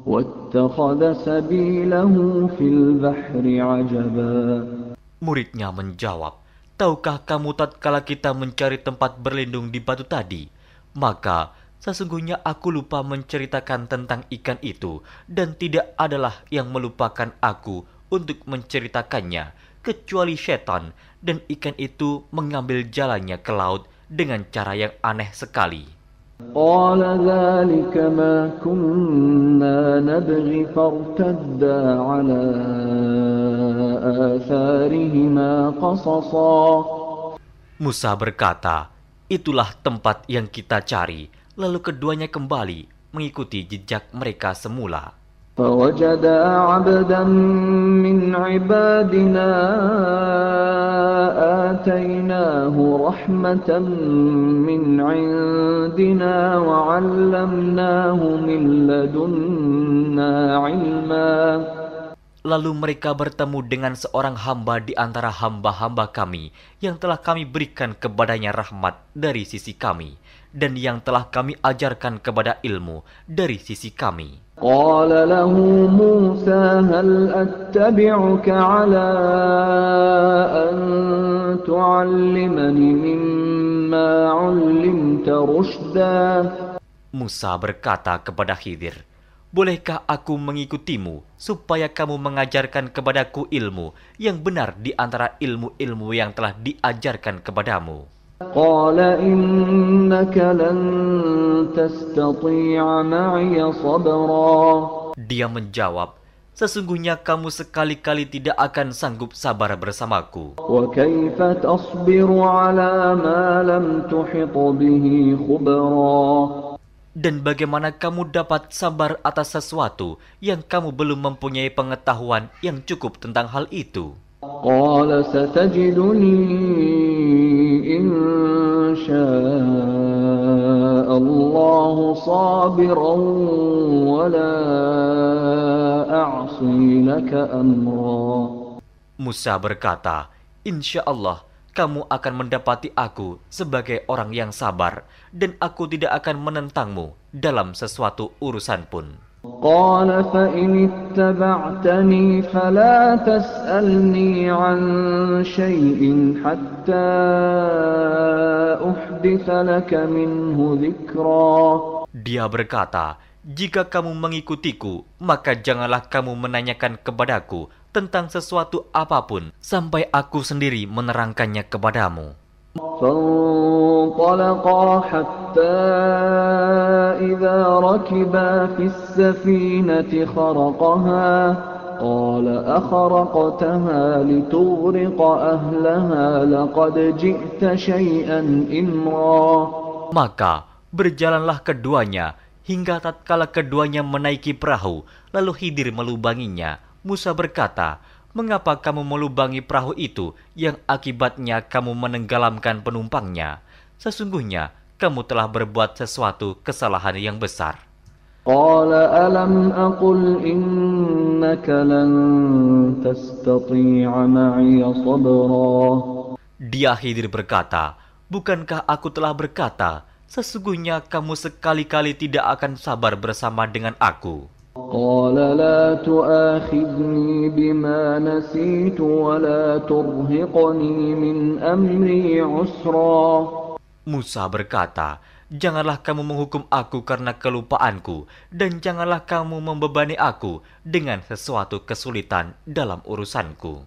واتخذ سبيله في البحر عجبا. Muridnya menjawab, "Tahukah kamu tatkala kita mencari tempat berlindung di batu tadi? Maka sesungguhnya aku lupa menceritakan tentang ikan itu, dan tidak adalah yang melupakan aku untuk menceritakannya, kecuali setan, dan ikan itu mengambil jalannya ke laut dengan cara yang aneh sekali." قال ذلك ما كنا نبغي فارتدا على آثارهما قصصا. Musa berkata, "Itulah tempat yang kita cari." Lalu keduanya kembali mengikuti jejak mereka semula. فوجدا عبدا من عبادنا آتيناه رحمة من عندنا وعلمناه من لدنا علما. Lalu mereka bertemu dengan seorang hamba di antara hamba-hamba kami yang telah kami berikan kepadanya rahmat dari sisi kami, dan yang telah kami ajarkan kepada ilmu dari sisi kami. قال له موسى هل أتبعك على أن تعلمني مما علمت رشدا. Musa berkata kepada Khidir, "Bolehkah aku mengikutimu supaya kamu mengajarkan kepadaku ilmu yang benar di antara ilmu-ilmu yang telah diajarkan kepadamu?" قال إنك لن تستطيع معي صبرا. Dia menjawab, "Sesungguhnya kamu sekali-kali tidak akan sanggup sabar bersamaku. وكيف تصبر على ما لم تحط به خبرا. Dan bagaimana kamu dapat sabar atas sesuatu yang kamu belum mempunyai pengetahuan yang cukup tentang hal itu?" قال ستجدني إن شاء الله صابرا ولا أعصي لك أمرا. Musa berkata, "Insya Allah kamu akan mendapati aku sebagai orang yang sabar, dan aku tidak akan menentangmu dalam sesuatu urusan pun." قال فإن اتبعتني فلا تسألني عن شيء حتى أحدث لك منه ذكرا. Dia berkata, "Jika kamu mengikutiku, maka janganlah kamu menanyakan kepadaku tentang sesuatu apapun sampai aku sendiri menerangkannya kepadamu." فانطلقا حتى إذا ركبا في السفينة خرقها قال أخرقتها لتغرق أهلها لقد جئت شيئا إمرا. Maka berjalanlah keduanya hingga tatkala keduanya menaiki perahu, lalu Khidir melubanginya. Musa berkata, "Mengapa kamu melubangi perahu itu yang akibatnya kamu menenggelamkan penumpangnya? Sesungguhnya kamu telah berbuat sesuatu kesalahan yang besar." قال ألم أقل إنك لن تستطيع معي صبرا. Dia Khidir berkata, "Bukankah aku telah berkata, sesungguhnya kamu sekali-kali tidak akan sabar bersama dengan aku?" قال لا تؤاخذني بما نسيت ولا ترهقني من أمري عسرا. Musa berkata, janganlah kamu menghukum aku karena kelupaanku, dan janganlah kamu membebani aku dengan sesuatu kesulitan dalam urusanku.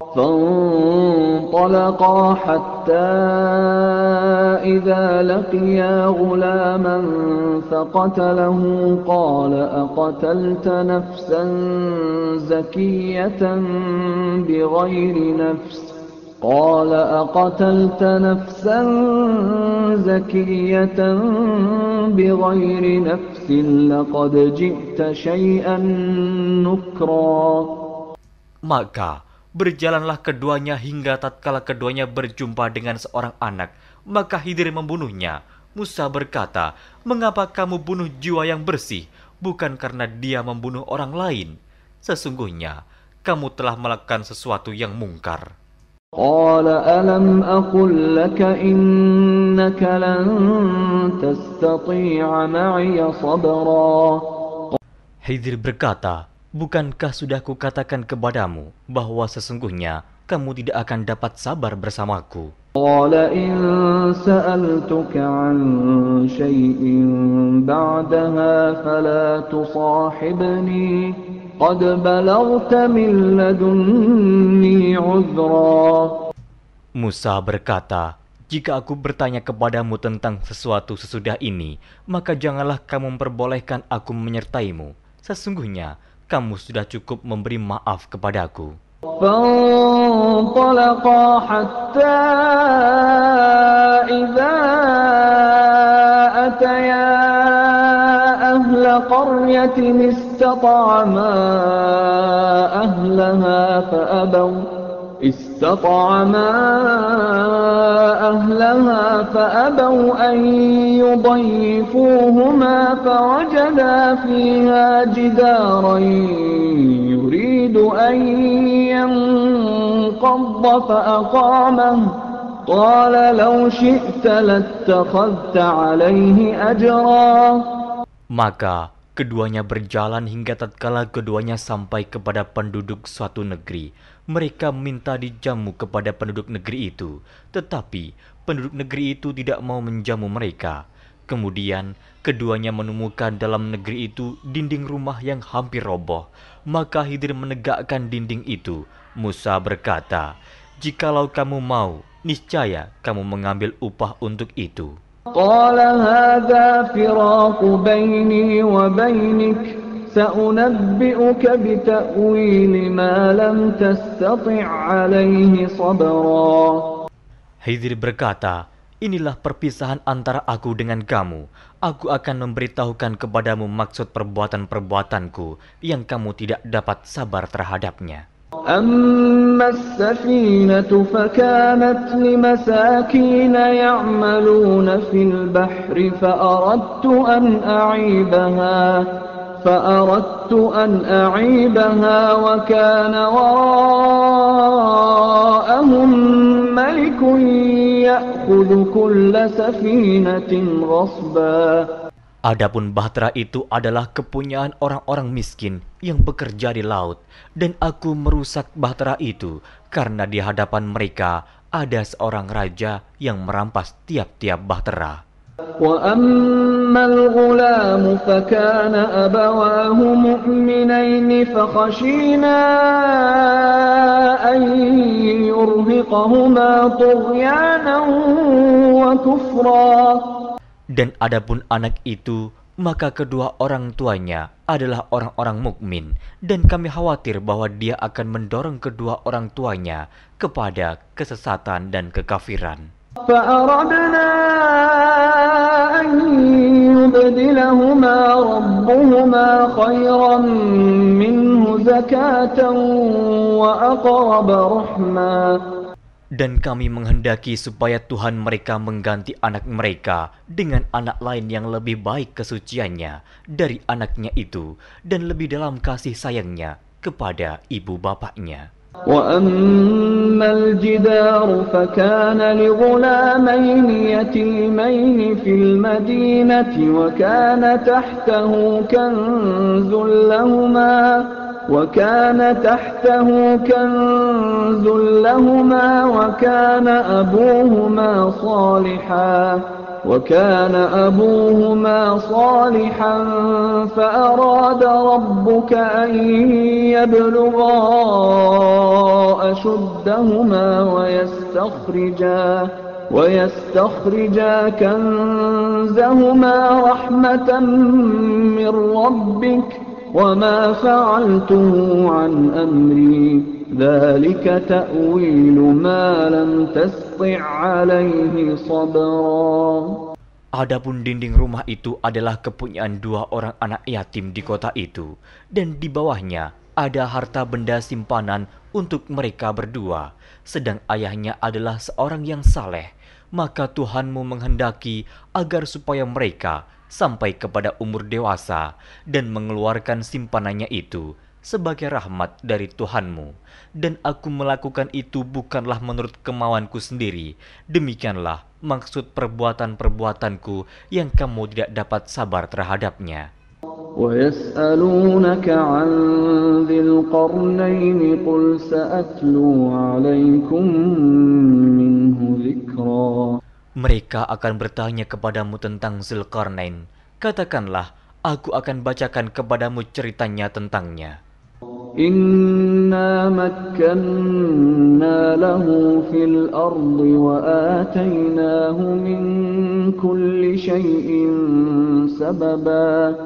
فانطلقا حتى إذا لقيا غلاما فقتله قال أقتلت نفسا زكية بغير نفس لقد جئت شيئا نكرا. Maka berjalanlah keduanya hingga tatkala keduanya berjumpa dengan seorang anak, maka Khidir membunuhnya. Musa berkata, "Mengapa kamu bunuh jiwa yang bersih, bukan karena dia membunuh orang lain? Sesungguhnya kamu telah melakukan sesuatu yang mungkar." قال ألم أقل لك إنك لن تستطيع معي صبرا. Khidir berkata, "Bukankah sudah kukatakan kepadamu bahwa sesungguhnya kamu tidak akan dapat sabar bersamaku?" قال إن سألتك عن شيء بعدها فلا تصاحبني قد بلغت من لدني عذرا. Musa berkata, "Jika aku bertanya kepadamu tentang sesuatu sesudah ini, maka janganlah kamu memperbolehkan aku menyertaimu. Sesungguhnya kamu sudah cukup memberi maaf kepadaku." فانطلقا حتى إذا أتيا أهل قرية استطعما أهلها فأبوا أن يضيفوهما فوجدا فيها جدارا يريد أن ينقض فأقامه قال لو شئت لاتخذت عليه أجرا. Maka keduanya berjalan hingga tatkala keduanya sampai kepada penduduk suatu negeri. Mereka minta dijamu kepada penduduk negeri itu, tetapi penduduk negeri itu tidak mau menjamu mereka. Kemudian keduanya menemukan dalam negeri itu dinding rumah yang hampir roboh. Maka Khidir menegakkan dinding itu. Musa berkata, "Jikalau kamu mau, niscaya kamu mengambil upah untuk itu." قال هذا فراق بيني وبينك سأنبئك بتأويل ما لم تستطع عليه صبرا. Khidir berkata, "Inilah perpisahan antara aku dengan kamu. Aku akan memberitahukan kepadamu maksud perbuatan-perbuatanku yang kamu tidak dapat sabar terhadapnya." أما السفينة فكانت لمساكين يعملون في البحر فأردت أن أعيبها وكان وراءهم ملك يأخذ كل سفينة غصبا. Adapun bahtera itu adalah kepunyaan orang-orang miskin yang bekerja di laut, dan aku merusak bahtera itu karena di hadapan mereka ada seorang raja yang merampas tiap-tiap bahtera. وَأَمَّا الْغُلَامُ فَكَانَ أَبَوَاهُ مُؤْمِنَيْنِ فَخَشِينَا أَن يُرْهِقَهُمَا طُغْيَانًا وَكُفْرًا. Dan adapun anak itu, maka kedua orang tuanya adalah orang-orang mukmin, dan kami khawatir bahwa dia akan mendorong kedua orang tuanya kepada kesesatan dan kekafiran. فَأَرَدْنَا أَن يُبْدِلَهُمَا رَبُّهُمَا خَيْرًا مِّنْهُ زَكَاةً وَأَقْرَبَ رَحْمًا. Dan kami menghendaki supaya Tuhan mereka mengganti anak mereka dengan anak lain yang lebih baik kesuciannya dari anaknya itu dan lebih dalam kasih sayangnya kepada ibu bapaknya. وَأَمَّا الْجِدَارُ فَكَانَ لِغُلَامَيْنِ يَتِيمَيْنِ فِي الْمَدِينَةِ وَكَانَ تَحْتَهُ كنز لهما وكان أبوهما صالحا وكان أبوهما صالحا فأراد ربك أن يبلغا أشدهما ويستخرجا كنزهما رحمة من ربك وما فعلته عن أمري ذلك تأويل ما لم تسطع عليه صبرا. Adapun dinding rumah itu adalah kepunyaan 2 orang anak yatim di kota itu, dan di bawahnya ada harta benda simpanan untuk mereka berdua, sedang ayahnya adalah seorang yang saleh. Maka Tuhanmu menghendaki agar supaya mereka sampai kepada umur dewasa dan mengeluarkan simpanannya itu sebagai rahmat dari Tuhanmu. Dan aku melakukan itu bukanlah menurut kemauanku sendiri. Demikianlah maksud perbuatan-perbuatanku yang kamu tidak dapat sabar terhadapnya. وَيَسْأَلُونَكَ عَنْ ذِي الْقَرْنَيْنِ قُلْ سَأَتْلُو عَلَيْكُمْ مِنْهُ ذِكْرًا. Mereka akan bertanya kepadamu tentang Zulkarnain. Katakanlah, aku akan bacakan kepadamu ceritanya tentangnya. إِنَّا مَكَّنَّا لَهُ فِي الْأَرْضِ وَآتَيْنَاهُ مِنْ كُلِّ شَيْءٍ سَبَبًا.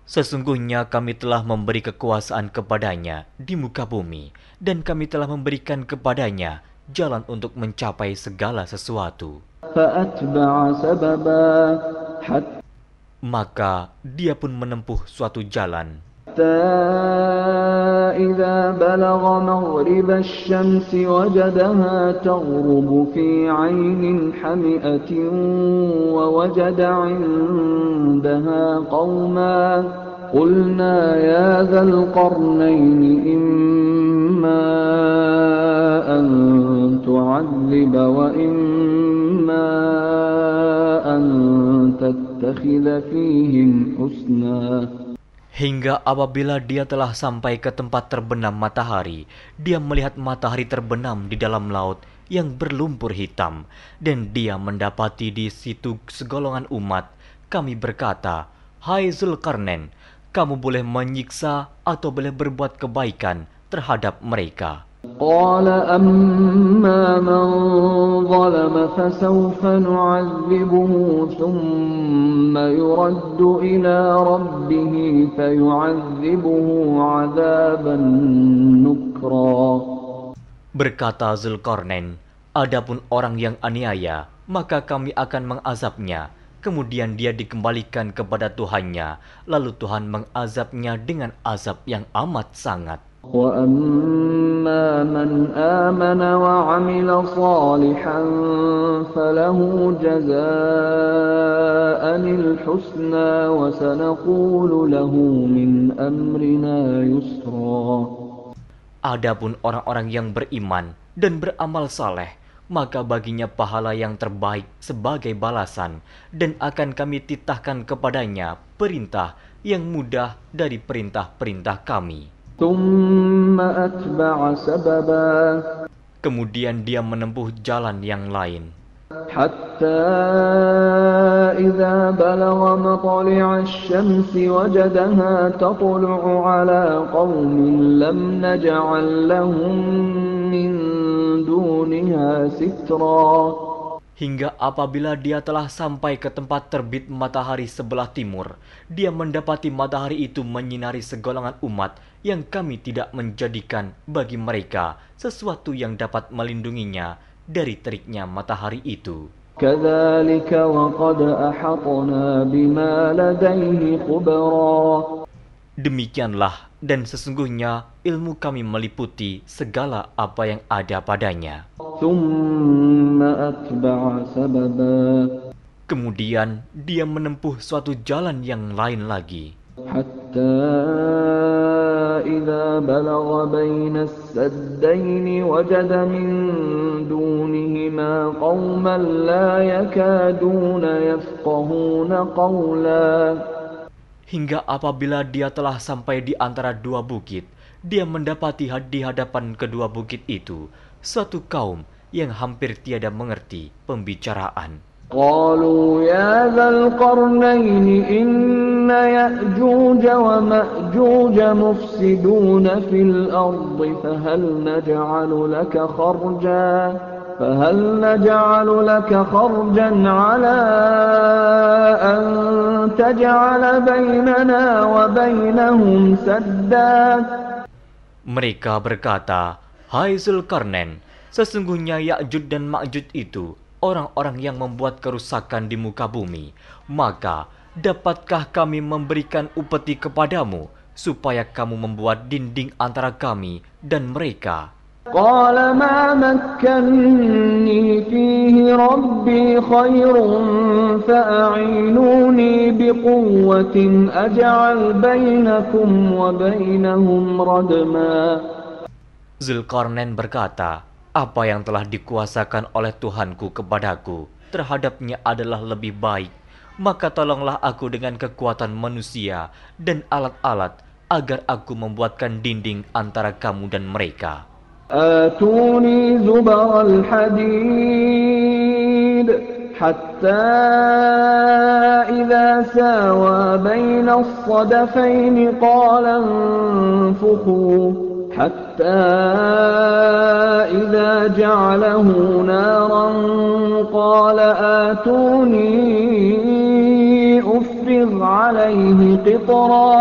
Sesungguhnya kami telah memberi kekuasaan kepadanya di muka bumi, dan kami telah memberikan kepadanya jalan untuk mencapai segala sesuatu. فَأَتْبَعَ سَبَبًا Maka dia pun menempuh suatu jalan. حتى إذا بلغ مغرب الشمس وجدها تغرب في عين حمئة ووجد عندها قوما قلنا يا ذا القرنين إما أن تعذب وإما أن تتخذ فيهم حسنا. Hingga apabila dia telah sampai ke tempat terbenam matahari, dia melihat matahari terbenam di dalam laut yang berlumpur hitam, dan dia mendapati di situ segolongan umat. Kami berkata, "Hai Zulkarnain, kamu boleh menyiksa atau boleh berbuat kebaikan terhadap mereka." قال أما من ظلم فسوف نعذبه ثم يرد إلى ربه فيعذبه عذابا نكرا. Berkata Zulkarnain, adapun orang yang aniaya, maka kami akan mengazabnya. Kemudian dia dikembalikan kepada Tuhannya, lalu Tuhan mengazabnya dengan azab yang amat sangat. وَأَمَّا مَنْ آمَنَ وَعَمِلَ صَالِحًا فَلَهُ جَزَاءً الْحُسْنَى وَسَنَقُولُ لَهُ مِنْ أَمْرِنَا يُسْرًا. Adapun orang-orang yang beriman dan beramal saleh, maka baginya pahala yang terbaik sebagai balasan, dan akan kami titahkan kepadanya perintah yang mudah dari perintah-perintah kami. ثُمَّ أَتْبَعَ سَبَبًا. Kemudian dia menempuh jalan yang lain. حَتَّى إِذَا بَلَغَ مَطْلِعَ الشَّمْسِ وَجَدَهَا تَطْلُعُ عَلَى قَوْمٍ لَمْ نَجْعَلْ لَهُم مِّن دُونِهَا سِتْرًا. Hingga apabila dia telah sampai ke tempat terbit matahari sebelah timur, dia mendapati matahari itu menyinari segolongan umat yang kami tidak menjadikan bagi mereka sesuatu yang dapat melindunginya dari teriknya matahari itu. كَذَلِكَ وَقَدْ أَحَطْنَا بِمَا لَدَيْهِ خُبْرًا. Demikianlah, dan sesungguhnya ilmu kami meliputi segala apa yang ada padanya. ثُمَّ أَتْبَعَ سَبَبًا. Kemudian dia menempuh suatu jalan yang lain lagi. حَتَّى إِذَا بَلَغَ بَيْنَ السَّدَّيْنِ وَجَدَ مِن دُونِهِمَا قَوْمًا لَّا يَكَادُونَ يَفْقَهُونَ قَوْلًا. Hingga apabila dia telah sampai di antara 2 bukit, dia mendapati di hadapan kedua bukit itu suatu kaum yang hampir tiada mengerti pembicaraan. قالوا يا ذا القرنين إن يأجوج ومأجوج مفسدون في الأرض فهل نجعل لك خرجا على أن تجعل بيننا وبينهم سدا. Mereka berkata, "Hai Zulkarnain, sesungguhnya Ya'juj dan Ma'juj itu orang-orang yang membuat kerusakan di muka bumi. Maka, dapatkah kami memberikan upeti kepadamu, supaya kamu membuat dinding antara kami dan mereka?" قال ما مكني فيه ربي خير فأعينوني بقوة أجعل بينكم وبينهم ردما. Zulkarnain berkata, "Apa yang telah dikuasakan oleh Tuhanku kepadaku terhadapnya adalah lebih baik. Maka tolonglah aku dengan kekuatan manusia dan alat-alat agar aku membuatkan dinding antara kamu dan mereka." آتوني زبر الحديد حتى إذا ساوى بين الصدفين قال انفخوا حتى إذا جعله نارا قال آتوني أفرغ عليه قطرا.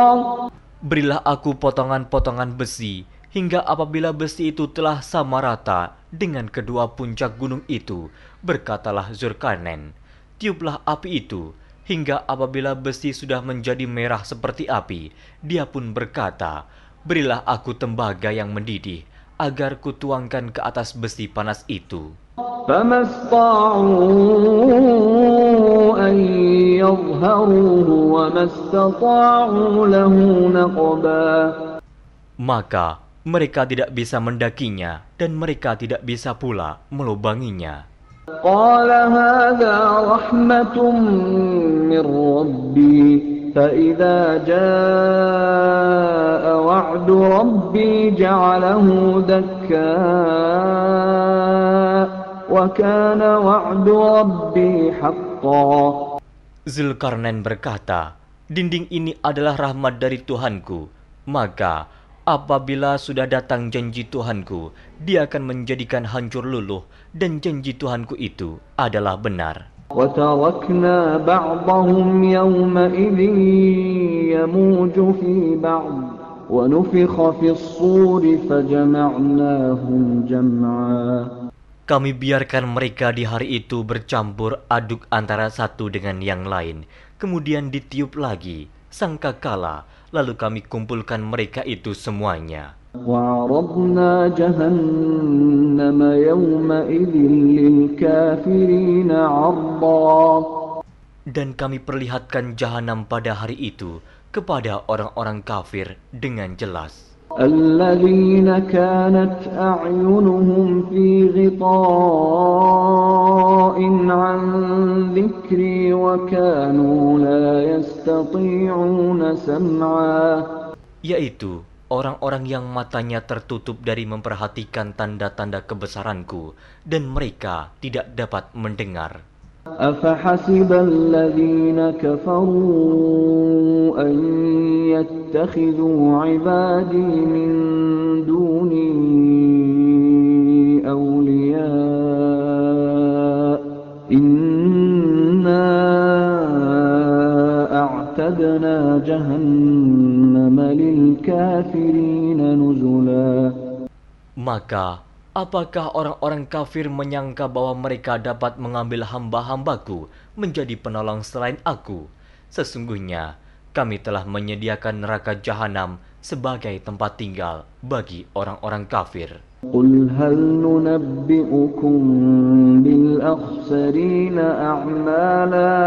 Berilah aku potongan-potongan besi, hingga apabila besi itu telah sama rata dengan kedua puncak gunung itu, berkatalah Zulkarnain, "Tiuplah api itu," hingga apabila besi sudah menjadi merah seperti api, dia pun berkata, "Berilah aku tembaga yang mendidih, agar kutuangkan ke atas besi panas itu." فما استطاعوا أن يظهروه وما استطاعوا له نقبا. Maka mereka tidak bisa mendakinya dan mereka tidak bisa pula melubanginya. قال هذا رحمة من ربي فإذا جاء وعد ربي جعله دكا وكان وعد ربي حقا. Zulkarnain berkata, "Dinding ini adalah rahmat dari Tuhanku, maka apabila sudah datang janji Tuhanku, dia akan menjadikan hancur luluh, dan janji Tuhanku itu adalah benar." وَتَرَكْنَا بَعْضَهُمْ يَوْمَئِذٍ يَمُوجُ فِي بَعْضٍ وَنُفِخَ فِي الصُّورِ فَجَمَعْنَاهُمْ جَمْعًا. Kami biarkan mereka di hari itu bercampur aduk antara satu dengan yang lain, kemudian ditiup lagi sangkakala, lalu kami kumpulkan mereka itu semuanya. وَعَرَضْنَا جَهَنَّمَ يَوْمَئِذٍ لِلْكَافِرِينَ عَرْضًا. Dan kami perlihatkan jahanam pada hari itu kepada orang-orang kafir dengan jelas. الَّذِينَ كَانَتْ أَعْيُنُهُمْ فِي غِطَاءٍ عَنْ ذِكْرِي وَكَانُوا لَا يَسْتَطِيعُونَ سَمْعًا. Yaitu orang-orang yang matanya tertutup dari memperhatikan tanda-tanda kebesaranku, dan mereka tidak dapat mendengar. أَفَحَسِبَ الَّذِينَ كَفَرُوا أَن يَتَّخِذُوا عِبَادِي مِن دُونِي أَوْلِيَاءَ إِنَّا أَعْتَدْنَا جَهَنَّمَ لِلْكَافِرِينَ نُزُلًا. Maka apakah orang-orang kafir menyangka bahwa mereka dapat mengambil hamba-hambaku menjadi penolong selain aku? Sesungguhnya kami telah menyediakan neraka jahanam sebagai tempat tinggal bagi orang-orang kafir. قُلْ هَلْ نُنَبِّئُكُم بِالْأَخْسَرِينَ أَعْمَالًا.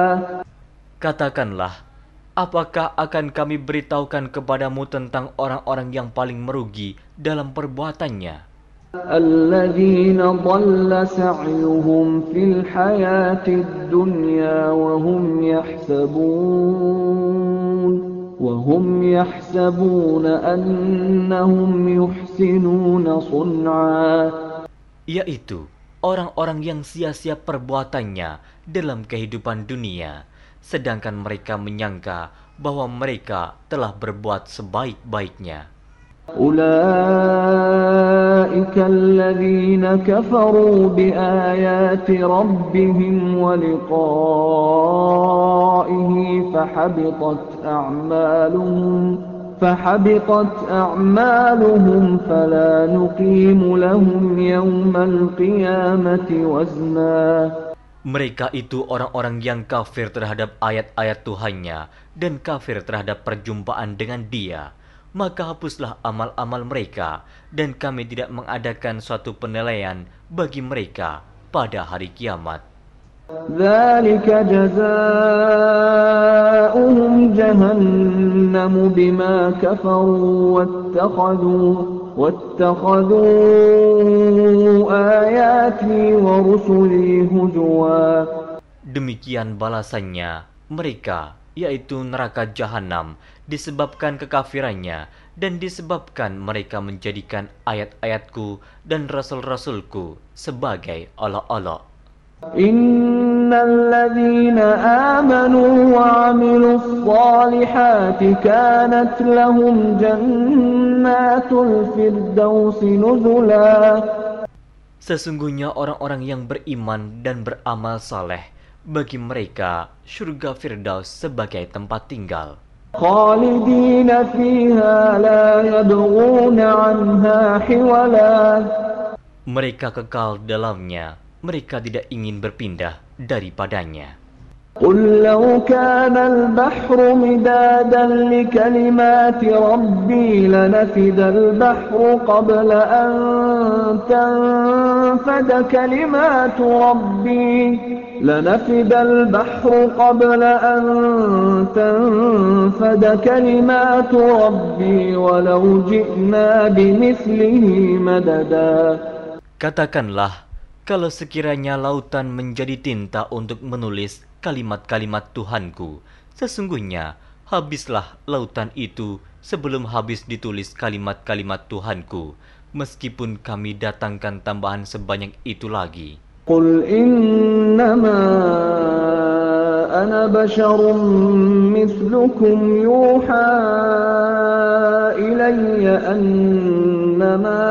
Katakanlah, apakah akan kami beritahukan kepadamu tentang orang-orang yang paling merugi dalam perbuatannya? الَّذِينَ ضَلَّ سَعْيُهُمْ فِي الْحَيَاةِ الدُّنْيَا وَهُمْ يَحْسَبُونَ أَنَّهُمْ يُحْسِنُونَ صُنْعًا. Yaitu orang-orang yang sia-sia perbuatannya dalam kehidupan dunia, sedangkan mereka menyangka bahwa mereka telah berbuat sebaik-baiknya. أولئك الذين كفروا بآيات ربهم ولقائه فحبطت أعمالهم فلا نقيم لهم يوم القيامة وزنا. Mereka itu orang-orang yang kafir terhadap ayat-ayat Tuhannya dan kafir terhadap perjumpaan dengan Dia. Maka hapuslah amal-amal mereka, dan kami tidak mengadakan suatu penilaian bagi mereka pada hari kiamat. ذلك جزاؤهم جهنم بما كفروا واتخذوا آياتي ورسلي هزوا. Demikian balasannya mereka, yaitu neraka jahanam, disebabkan kekafirannya dan disebabkan mereka menjadikan ayat-ayatku dan rasul-rasulku sebagai olok-olok. Innal ladzina amanu wa 'amilus shalihati kanat lahum jannatul firdausi nuzula. Sesungguhnya orang-orang yang beriman dan beramal saleh, bagi mereka surga Firdaus sebagai tempat tinggal. Khalidina fiha la yabghuna 'anha hiwala. Mereka kekal dalamnya, mereka tidak ingin berpindah daripadanya. قل لو كان البحر مدادا لكلمات ربي لنفد البحر قبل أن تنفد كلمات ربي ولو جئنا بمثله مددا. Katakanlah, kalau sekiranya lautan menjadi tinta untuk menulis kalimat-kalimat Tuhanku, sesungguhnya habislah lautan itu sebelum habis ditulis kalimat-kalimat Tuhanku, meskipun kami datangkan tambahan sebanyak itu lagi. Qul innama ana basharun mithlukum yuha ilayya annama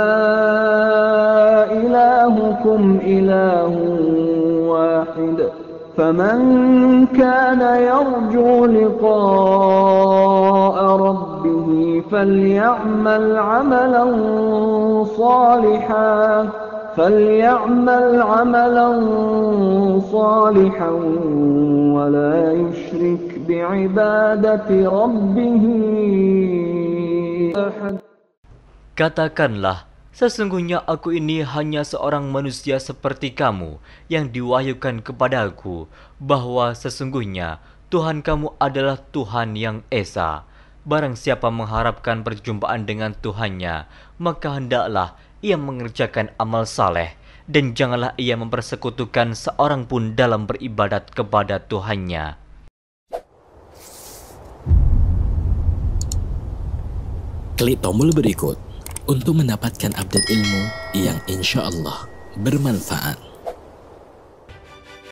ilahukum ilahun wahid. فمن كان يرجو لقاء ربه فليعمل عملا صالحا ولا يشرك بعبادة ربه أحد. Katakanlah, sesungguhnya aku ini hanya seorang manusia seperti kamu yang diwahyukan kepadaku, bahwa sesungguhnya Tuhan kamu adalah Tuhan yang Esa. Barang siapa mengharapkan perjumpaan dengan Tuhannya, maka hendaklah ia mengerjakan amal saleh, dan janganlah ia mempersekutukan seorang pun dalam beribadat kepada Tuhannya. Klik tombol berikut untuk mendapatkan update ilmu yang insya Allah bermanfaat.